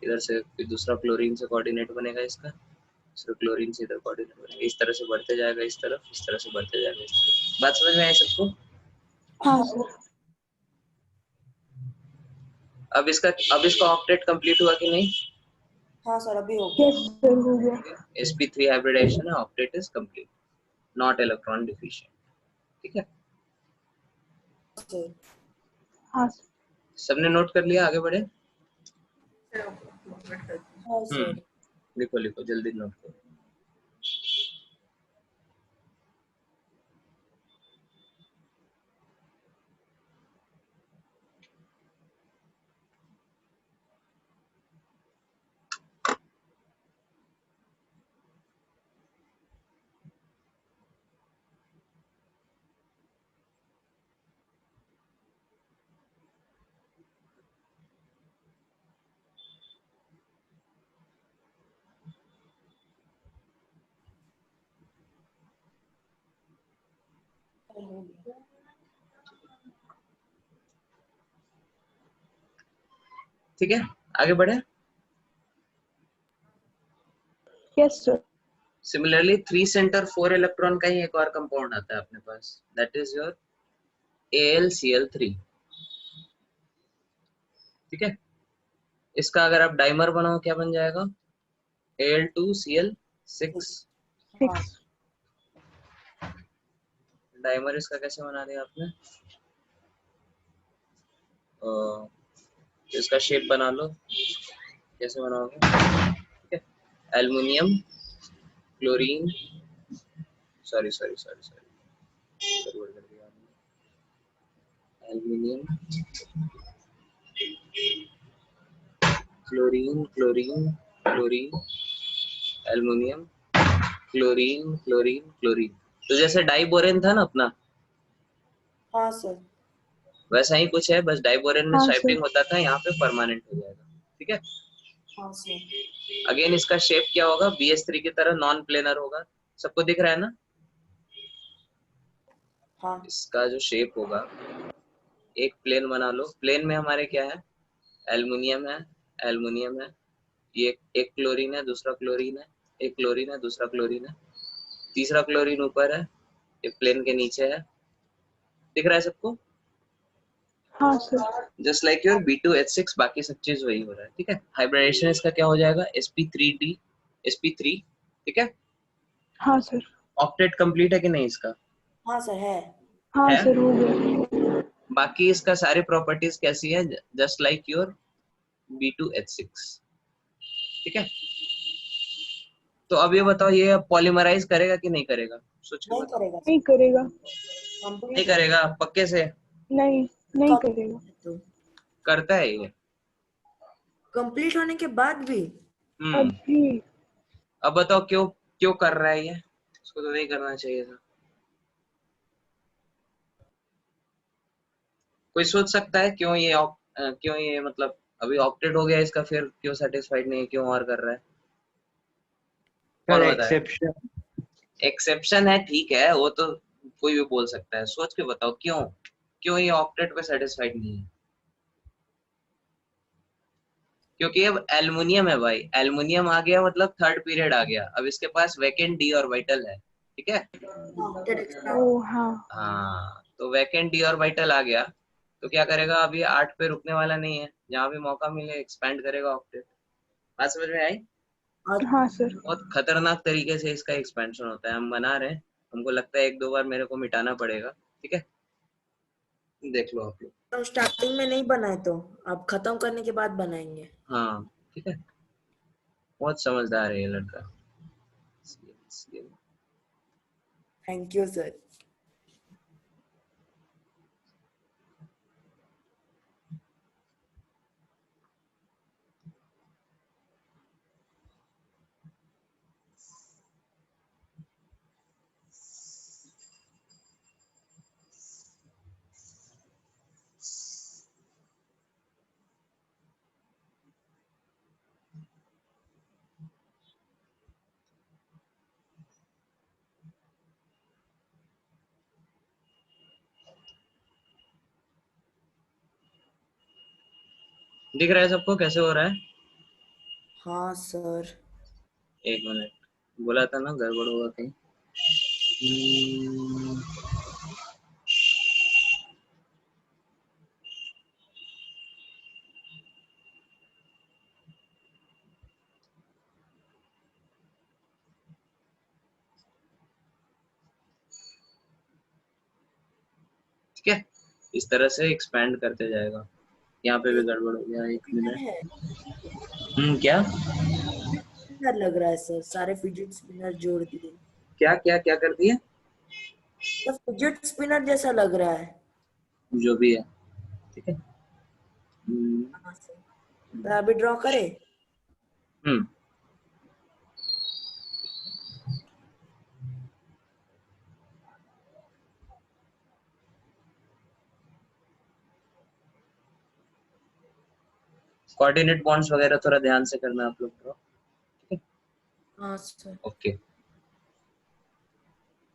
इधर से फिर दूसरा क्लोरीन से कोऑर्डिनेट बनेगा इसका, दूसरा क्लोरीन से इधर कोऑर्डिनेट बनेगा, इस तरह से बढ़ते जाएगा इस तरफ, इस तरह से बढ़ते जाएगा इस तरफ। बात समझ में आई सबको। हाँ सर। अब इसका ऑक्टेट कंप्लीट हुआ कि नहीं। हाँ सर अभी हो गया। यस सर हो गया। sp3 हाइब्रिडाइजेशन है, octet is complete, not electron deficient, ठीक है। सर। हाँ सर। सबने नोट कर लिया, आगे बढ़े। हाँ सर। लिखो लिखो जल्दी नोट करो। हो गया। ठीक है, आगे बढ़े। Yes sir. Similarly 3 centre 4 electron का ही एक और कंपाउंड आता है अपने पास, दैट इज योर AlCl3, ठीक है। इसका अगर आप डाइमर बनाओ क्या बन जाएगा, Al2Cl6। हाँ। डाइमर इसका कैसे बना दिया आपने, इसका शेप बना लो, कैसे बनाओगे, ठीक है। Aluminium chlorine, sorry sorry sorry sorry, गड़बड़ कर दिया आपने। Aluminium, chlorine chlorine chlorine, aluminium, chlorine chlorine chlorine. तो जैसे डाइबोरेन था ना अपना, हाँ सर। वैसा ही कुछ है, बस डाइबोरेन में हाँ सर। स्वाइपिंग होता था, यहाँ पे परमानेंट हो जाएगा। ठीक है, हाँ सर। अगेन इसका शेप क्या होगा, BH3 की तरह नॉन प्लेनर होगा। सबको दिख रहा है ना? हाँ। इसका जो शेप होगा, एक प्लेन बना लो। प्लेन में हमारे क्या है, एल्युमिनियम है, एल्युमिनियम है, ये एक क्लोरीन है, दूसरा क्लोरीन है, एक क्लोरीन है, दूसरा क्लोरीन है, तीसरा क्लोरीन ऊपर है, ये प्लेन के नीचे है। दिख रहा है सबको? हाँ sir. Just like your B2H6, बाकी सब चीज वही हो रहा है। ठीक है, हाइब्रिडेशन इसका क्या हो जाएगा, sp3d, sp3। ठीक है, हाँ सर। ऑक्टेट कंप्लीट है कि नहीं इसका? हाँ सर है। हाँ है। सर हो गया। बाकी इसका सारी प्रॉपर्टीज कैसी है, जस्ट लाइक योर B2H6। ठीक है, तो अब ये बताओ, ये पॉलीमराइज करेगा कि नहीं करेगा, सोच के नहीं बताओ। करेगा नहीं सर, करेगा। नहीं कंप्लीट करेगा पक्के से? नहीं, नहीं करेगा। तो करता है ये। कंप्लीट होने के बाद भी। अभी अब बताओ क्यों, क्यों कर रहा है ये, इसको तो नहीं करना चाहिए था। कोई सोच सकता है क्यों ये क्यों ये मतलब अभी ऑक्टेट हो गया इसका, फिर क्यों सेटिस्फाइड नहीं है, क्यों और कर रहा है? सर कौन बताए? एक्सेप्शन। एक्सेप्शन है, ठीक है, वो तो कोई भी बोल सकता है। सोच के बताओ क्यों, क्यों ये ऑक्टेट पे सेटिस्फाइड नहीं है? क्योंकि अब एल्युमिनियम है भाई, एल्युमिनियम आ गया मतलब थर्ड पीरियड आ गया, अब इसके पास वैकेंट डी ऑर्बिटल है। ठीक है, हाँ। ओ हाँ। हाँ, तो वैकेंट डी ऑर्बिटल आ गया, तो क्या करेगा, अभी 8 पे रुकने वाला नहीं है, जहां भी मौका मिले एक्सपेंड करेगा ऑक्टेट। बात समझ में आई? हाँ सर। बहुत खतरनाक तरीके से इसका एक्सपेंशन होता है, हम बना रहे हैं, हमको लगता है 1-2 बार मेरे को मिटाना पड़ेगा। ठीक है, देख लो आप लोग। हम स्टार्टिंग में नहीं बनाए तो अब खत्म करने के बाद बनाएंगे। हाँ ठीक है, बहुत समझदार है ये लड़का। Thank you sir. दिख रहा है सबको कैसे हो रहा है? हाँ सर। 1 मिनट, बोला था ना गड़बड़ होगा कहीं। ठीक है, इस तरह से एक्सपैंड करते जाएगा। यहाँ पे भी गड़बड़ हो गया, 1 मिनट। है क्या स्पिनर लग रहा है सर, सारे फिजिट स्पिनर जोड़ दिए। क्या क्या क्या कर दिया? तो फिजिट स्पिनर जैसा लग रहा है। जो भी है, ठीक है। हाँ सर, तो अभी ड्रॉ करें। हम्म कोऑर्डिनेट बॉन्ड्स वगैरह थोड़ा ध्यान से करना आप लोग को। ठीक हाँ सर। है, ओके।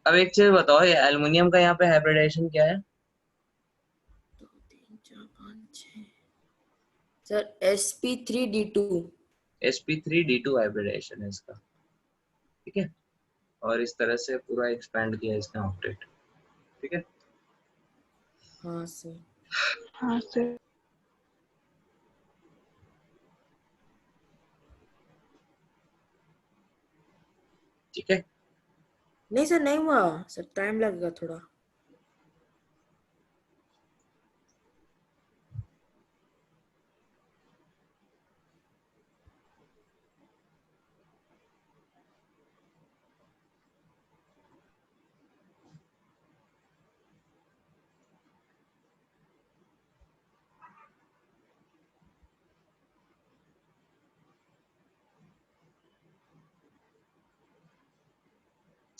अब एक चीज बताओ, ये एल्युमिनियम का यहाँ पे हाइब्रिडेशन क्या है? 2 3 4 5 6 सर, sp3d2। sp3d2 हाइब्रिडेशन है इसका। ठीक है, और इस तरह से पूरा एक्सपैंड किया इसने ऑक्टेट। ठीक है, हाँ सर। हाँ सर। ठीक है, नहीं सर, नहीं हुआ सर, टाइम लगेगा थोड़ा।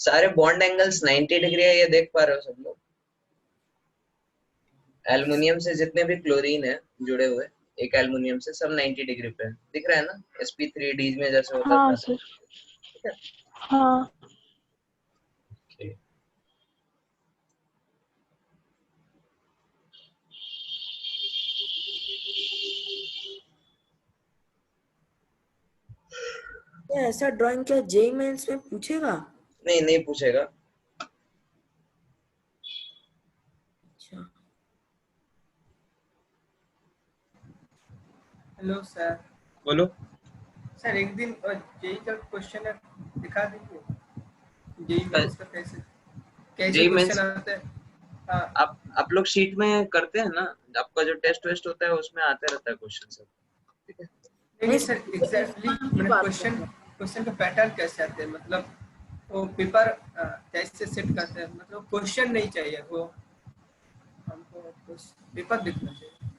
सारे बॉन्ड एंगल्स 90 डिग्री है, ये देख पा रहे हो सब लोग? एल्युमिनियम से जितने भी क्लोरीन है जुड़े हुए एक एल्युमिनियम से, सब 90 डिग्री पे है, दिख रहा है ना? sp3d में जैसे होता हाँ था। सर, ठीक है, हाँ। okay. क्या ऐसा ड्राइंग क्या जेईई मेंस में पूछेगा? नहीं पूछेगा। अच्छा, हेलो सर। बोलो। सर एक दिन जेई का क्वेश्चन दिखा दीजिए, जेई मेंस का कैसे कैसे जेईई क्वेश्चन मेंस आता है। हाँ आप लोग शीट में करते हैं ना, आपका जो टेस्ट वेस्ट होता है उसमें आते रहता है क्वेश्चन सब। ठीक है, नहीं सर, एग्जैक्टली की मैंने बात क्वेश्चन कर रहा हूँ। क्वेश्चन का पैटर्न कैसे आते हैं, मतलब वो पेपर कैसे सेट करते हैं, मतलब क्वेश्चन नहीं चाहिए वो हमको, पेपर दिखना चाहिए।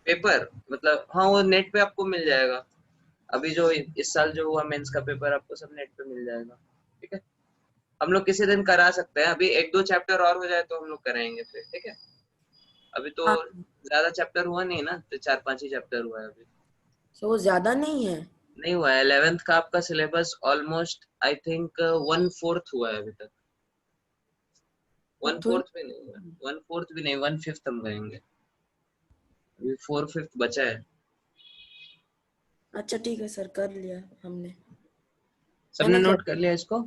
पेपर मतलब हाँ वो नेट पे आपको मिल जाएगा। अभी जो इस साल जो हुआ मेंस का पेपर आपको सब नेट पे मिल जाएगा। ठीक है, हम लोग किसी दिन करा सकते हैं, अभी 1-2 चैप्टर और हो जाए तो हम लोग कराएंगे फिर। ठीक है, अभी तो हाँ, ज्यादा चैप्टर हुआ नहीं ना, तो 4-5 ही चैप्टर हुआ है अभी। तो वो ज्यादा नहीं है। नहीं हुआ है, 11th का आपका सिलेबस ऑलमोस्ट आई थिंक 1/4 हुआ है अभी तक। 1/4 भी नहीं हुआ, 1/4 भी नहीं, 1/5 हम कहेंगे, अभी 4/5 बचा है। अच्छा ठीक है सर, कर लिया हमने। सबने नोट कर लिया इसको?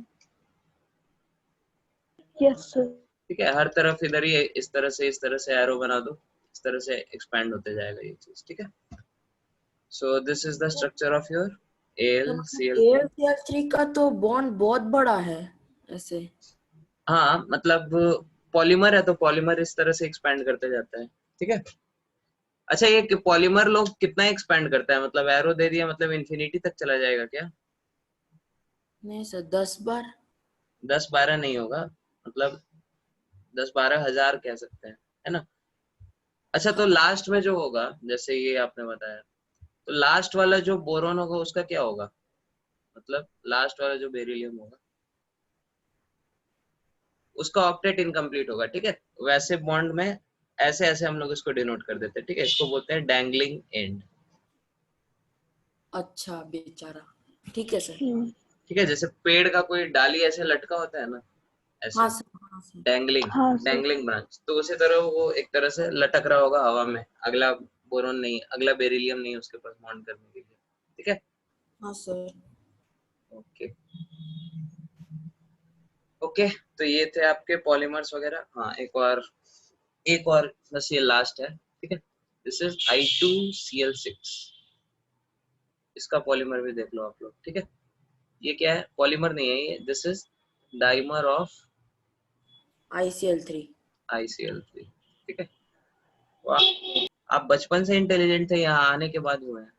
Yes sir. ठीक है, हर तरफ इधर ही इस तरह से एरो बना दो, इस तरह से एक्सपैंड होते जाएगा ये चीज। ठीक है, so this is the structure of your AlCl3। AlCl3 का तो बॉन्ड बहुत बड़ा है ऐसे। हाँ मतलब पॉलीमर है तो पॉलीमर इस तरह से एक्सपैंड करते जाता है। ठीक है, अच्छा ये पॉलीमर लोग कितना एक्सपैंड करता है, मतलब एरो दे दिया मतलब इन्फिनिटी तक चला जाएगा क्या? नहीं सर, 10 बार। 10-12 नहीं होगा, मतलब 10-12 हजार कह सकते हैं, है ना? अच्छा तो लास्ट में जो होगा, जैसे ये आपने बताया, तो लास्ट वाला जो बोरोन होगा उसका क्या होगा, मतलब लास्ट वाला जो बेरिलियम होगा उसका ऑक्टेट इनकम्प्लीट होगा। ठीक है, वैसे बॉन्ड में ऐसे ऐसे हम लोग इसको डिनोट कर देते हैं। ठीक है, इसको बोलते हैं डैंगलिंग एंड। अच्छा बेचारा, ठीक है सर। ठीक है, जैसे पेड़ का कोई डाली ऐसे लटका होता है ना, ऐसे हाँ सर, हाँ सर। डैंगलिंग हाँ सर। डैंगलिंग ब्रांच, तो उसी तरह वो एक तरह से लटक रहा होगा हवा में, अगला बोरोन नहीं, अगला बेरिलियम नहीं उसके पास बॉन्ड करने के लिए। ठीक है, हाँ सर। ओके ओके, तो ये थे आपके पॉलीमर्स वगैरह। हाँ एक और बस ये लास्ट है। ठीक है, दिस इज I2Cl6, इसका पॉलीमर भी देख लो आप लोग। ठीक है, ये क्या है, पॉलीमर नहीं है ये, this is dimer of ICl3। ICl3। ठीक है, वाह, आप बचपन से इंटेलिजेंट थे, यहाँ आने के बाद हुए हैं?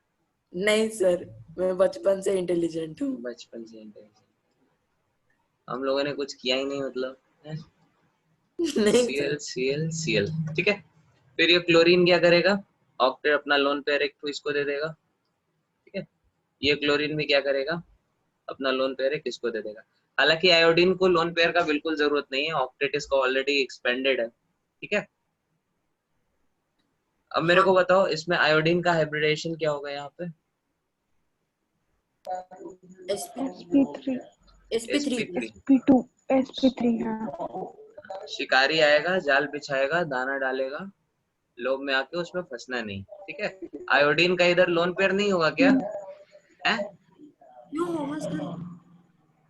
नहीं सर, मैं बचपन से इंटेलिजेंट हूँ। बचपन से इंटेलिजेंट, हम लोगों ने कुछ किया ही नहीं, मतलब नहीं सर। Cl ठीक है, फिर ये क्लोरीन क्या करेगा, ऑक्टेट अपना लोन पेयर एक तो इसको दे देगा। ठीक है, ये क्लोरीन भी क्या करेगा, अपना लोन पेयर एक इसको दे देगा। हालांकि आयोडीन को लोन पेयर का बिल्कुल जरूरत नहीं है, ऑक्टेट इसका ऑलरेडी एक्सपेंडेड है। ठीक है, अब मेरे हाँ, को बताओ इसमें आयोडीन का हाइब्रिडेशन क्या होगा यहाँ पे? sp3 sp3 sp2 sp3 हाँ। शिकारी आएगा, जाल बिछाएगा, दाना डालेगा, लोभ में आके उसमें फंसना नहीं। ठीक है, आयोडीन का इधर लोन पेयर नहीं होगा क्या है? क्यों होगा सर?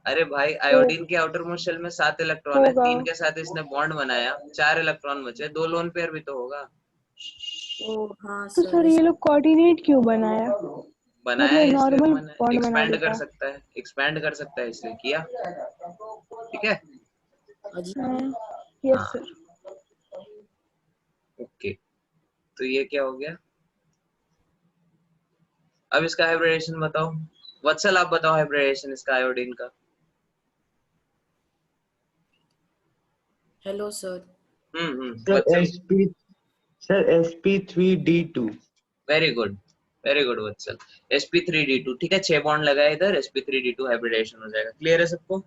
अरे भाई, हो आयोडीन के आउटर मोस्ट शेल में 7 इलेक्ट्रॉन है, होगा 3 के साथ इसने बॉन्ड बनाया, 4 इलेक्ट्रॉन बचे, 2 लोन पेयर भी तो होगा। ओ हाँ तो सर, सर ये लोग कोऑर्डिनेट क्यों बनाया? बनाया मतलब इसलिए नॉर्मल मैंने, बॉन्ड बना एक्सपैंड कर देता। सकता है, एक्सपैंड कर सकता है इसलिए किया। ठीक है, यस हाँ सर। ओके, तो ये क्या हो गया, अब इसका हाइब्रिडेशन बताओ। वत्सल आप बताओ हाइब्रिडेशन इसका आयोडीन का। Hello sir. सर वत्सल, sp3d2। वेरी गुड वत्सल, sp3d2। ठीक है, 6 बॉन्ड लगाए इधर, sp3d2 हाइब्रिडेशन हो जाएगा। क्लियर है सबको?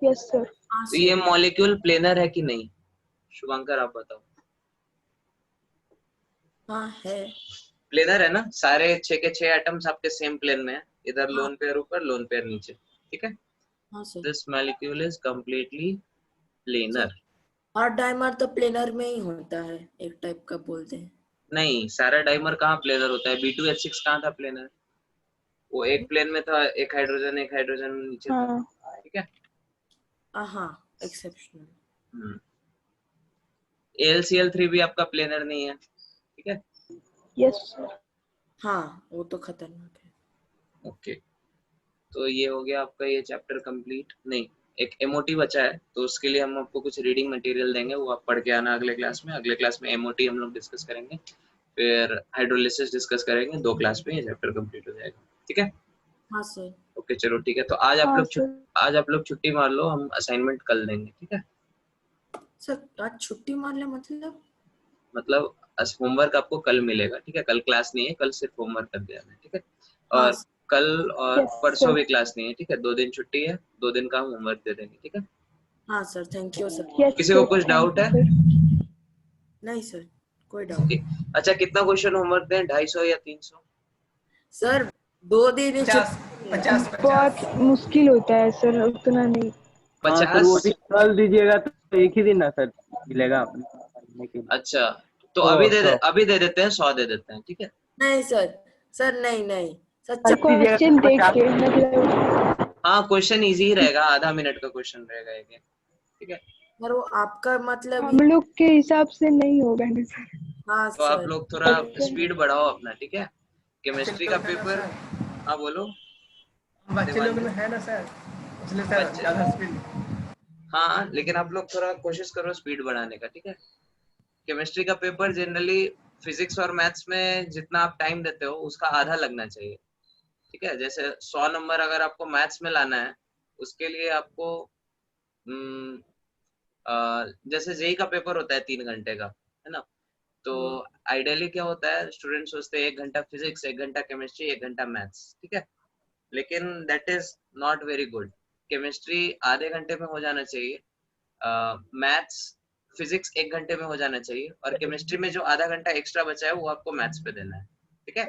Yes sir. हाँ तो ये सर। मॉलिक्यूल प्लेनर है कि नहीं? शुभंकर आप बताओ। हाँ है। प्लेनर है ना, सारे 6 के 6 एटम्स आपके सेम प्लेन में है, इधर हाँ। लोन पेयर ऊपर लोन पेयर नीचे, ठीक है। हाँ sir. This molecule is completely planar. Her dimer तो प्लेनर में ही होता है, एक टाइप का बोलते हैं। नहीं, सारा डाइमर कहाँ प्लेनर होता है? B2H6 कहाँ था प्लेनर? वो एक प्लेन में था, एक हाइड्रोजन नीचे था, हाँ ठीक है। हाँ, एक्सेप्शनल। AlCl3 भी आपका प्लेनर नहीं है, ठीक है। Yes sir. हाँ, वो तो खतरनाक है। ओके, तो ये हो गया आपका ये चैप्टर कंप्लीट। नहीं, एक MOT बचा है, तो उसके लिए हम आपको कुछ रीडिंग मटेरियल देंगे, वो आप पढ़ के आना अगले क्लास में। अगले क्लास में MOT हम लोग डिस्कस करेंगे, फिर हाइड्रोलिसिस डिस्कस करेंगे। 2 क्लास में ये चैप्टर कंप्लीट हो जाएगा, ठीक है। हाँ सर। ओके चलो ठीक है, तो आज हाँ सर। आज आप लोग छुट्टी मार लो, हम असाइनमेंट कल देंगे, ठीक है। सर आज छुट्टी मार ले मतलब होमवर्क आपको कल मिलेगा, ठीक है। कल क्लास नहीं है, कल सिर्फ होमवर्क कर दिया है, ठीक है। हाँ और कल और यस परसों सर। भी क्लास नहीं है, ठीक है। 2 दिन छुट्टी है, 2 दिन का हम होमवर्क दे देंगे, ठीक है। हाँ sir, thank you sir. Yes किसी को सर, कुछ थैंक डाउट यू है? सर। नहीं सर, कोई डाउट नहीं। अच्छा, कितना क्वेश्चन होमवर्क दें? 250 या 300? सर 2 दिन ही 50 छुट्टी है। 50 बहुत 50। मुश्किल होता है सर, उतना नहीं। हाँ सर, वो 50? भी कल दीजिएगा तो एक ही दिन ना सर मिलेगा अपने के लिए। अच्छा, तो तो अभी दे देते हैं, 100 दे देते हैं, ठीक है। नहीं सर, सर नहीं नहीं सर, कल दीजिएगा तो क्वेश्चन देख 50। के मतलब। हाँ, क्वेश्चन इजी ही रहेगा, आधा मिनट का क्वेश्चन रहेगा एक, ठीक है। सर वो आपका मतलब हम लोग के हिसाब से नहीं होगा ना सर। हाँ तो आप सर। लोग थोड़ा ओके। स्पीड बढ़ाओ अपना, ठीक है। केमिस्ट्री का लोग हैं ना पेपर, सर, हाँ बोलो। हम बच्चे लोग देवांजन, में है ना सर, इसलिए सर बच्चे, ज्यादा स्पीड। हाँ लेकिन आप लोग थोड़ा कोशिश करो स्पीड बढ़ाने का, ठीक है। केमिस्ट्री का पेपर जनरली फिजिक्स और मैथ्स में जितना आप टाइम देते हो उसका आधा लगना चाहिए, ठीक है। जैसे 100 नंबर अगर आपको मैथ्स में लाना है, उसके लिए आपको जैसे जेई का पेपर होता है 3 घंटे का, है ना। तो आइडियली क्या होता है, स्टूडेंट सोचते हैं 1 घंटा फिजिक्स, 1 घंटा केमिस्ट्री, 1 घंटा मैथ्स, ठीक है। लेकिन that is not very good. Chemistry आधे घंटे में हो जाना चाहिए, मैथ्स फिजिक्स 1 घंटे में हो जाना चाहिए, और केमिस्ट्री में जो आधा घंटा एक्स्ट्रा बचा है वो आपको मैथ्स पे देना है, ठीक है।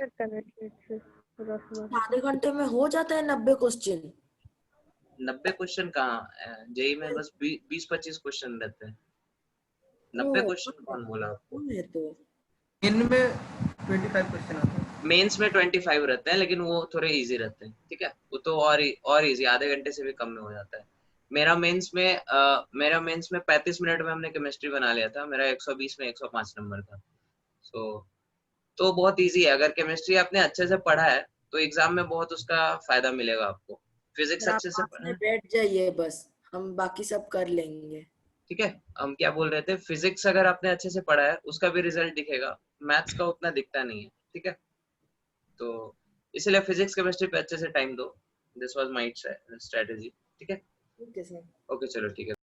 आधे घंटे में हो जाता है 90 क्वेश्चन? 90 क्वेश्चन कहाँ, जेई में बस 20-25 क्वेश्चन रहते हैं। 90 ओ, क्वेश्चन कौन बोला आपको? है तो इनमें 25 क्वेश्चन आते हैं। मेंस में 25 रहते हैं, लेकिन वो थोड़े इजी रहते हैं, ठीक है। वो तो और इजी, आधे घंटे से भी कम में हो जाता है। मेरा मेंस में 35 मिनट में हमने केमिस्ट्री बना लिया था, मेरा 120 में 105 नंबर था। तो बहुत इजी है, अगर केमिस्ट्री आपने अच्छे से पढ़ा है तो एग्जाम में बहुत उसका फायदा मिलेगा आपको। फिजिक्स सर आप अच्छे से पास पढ़ा में है, बैठ जाइए, बस हम बाकी सब कर लेंगे। ठीक है। हम क्या बोल रहे थे, फिजिक्स अगर आपने अच्छे से पढ़ा है उसका भी रिजल्ट दिखेगा, मैथ्स का उतना दिखता नहीं है, ठीक है। तो इसलिए फिजिक्स केमिस्ट्री पे अच्छे से टाइम दो। दिस वाज माय स्ट्रेटजी, ठीक है। ठीक है सर। ओके चलो ठीक है।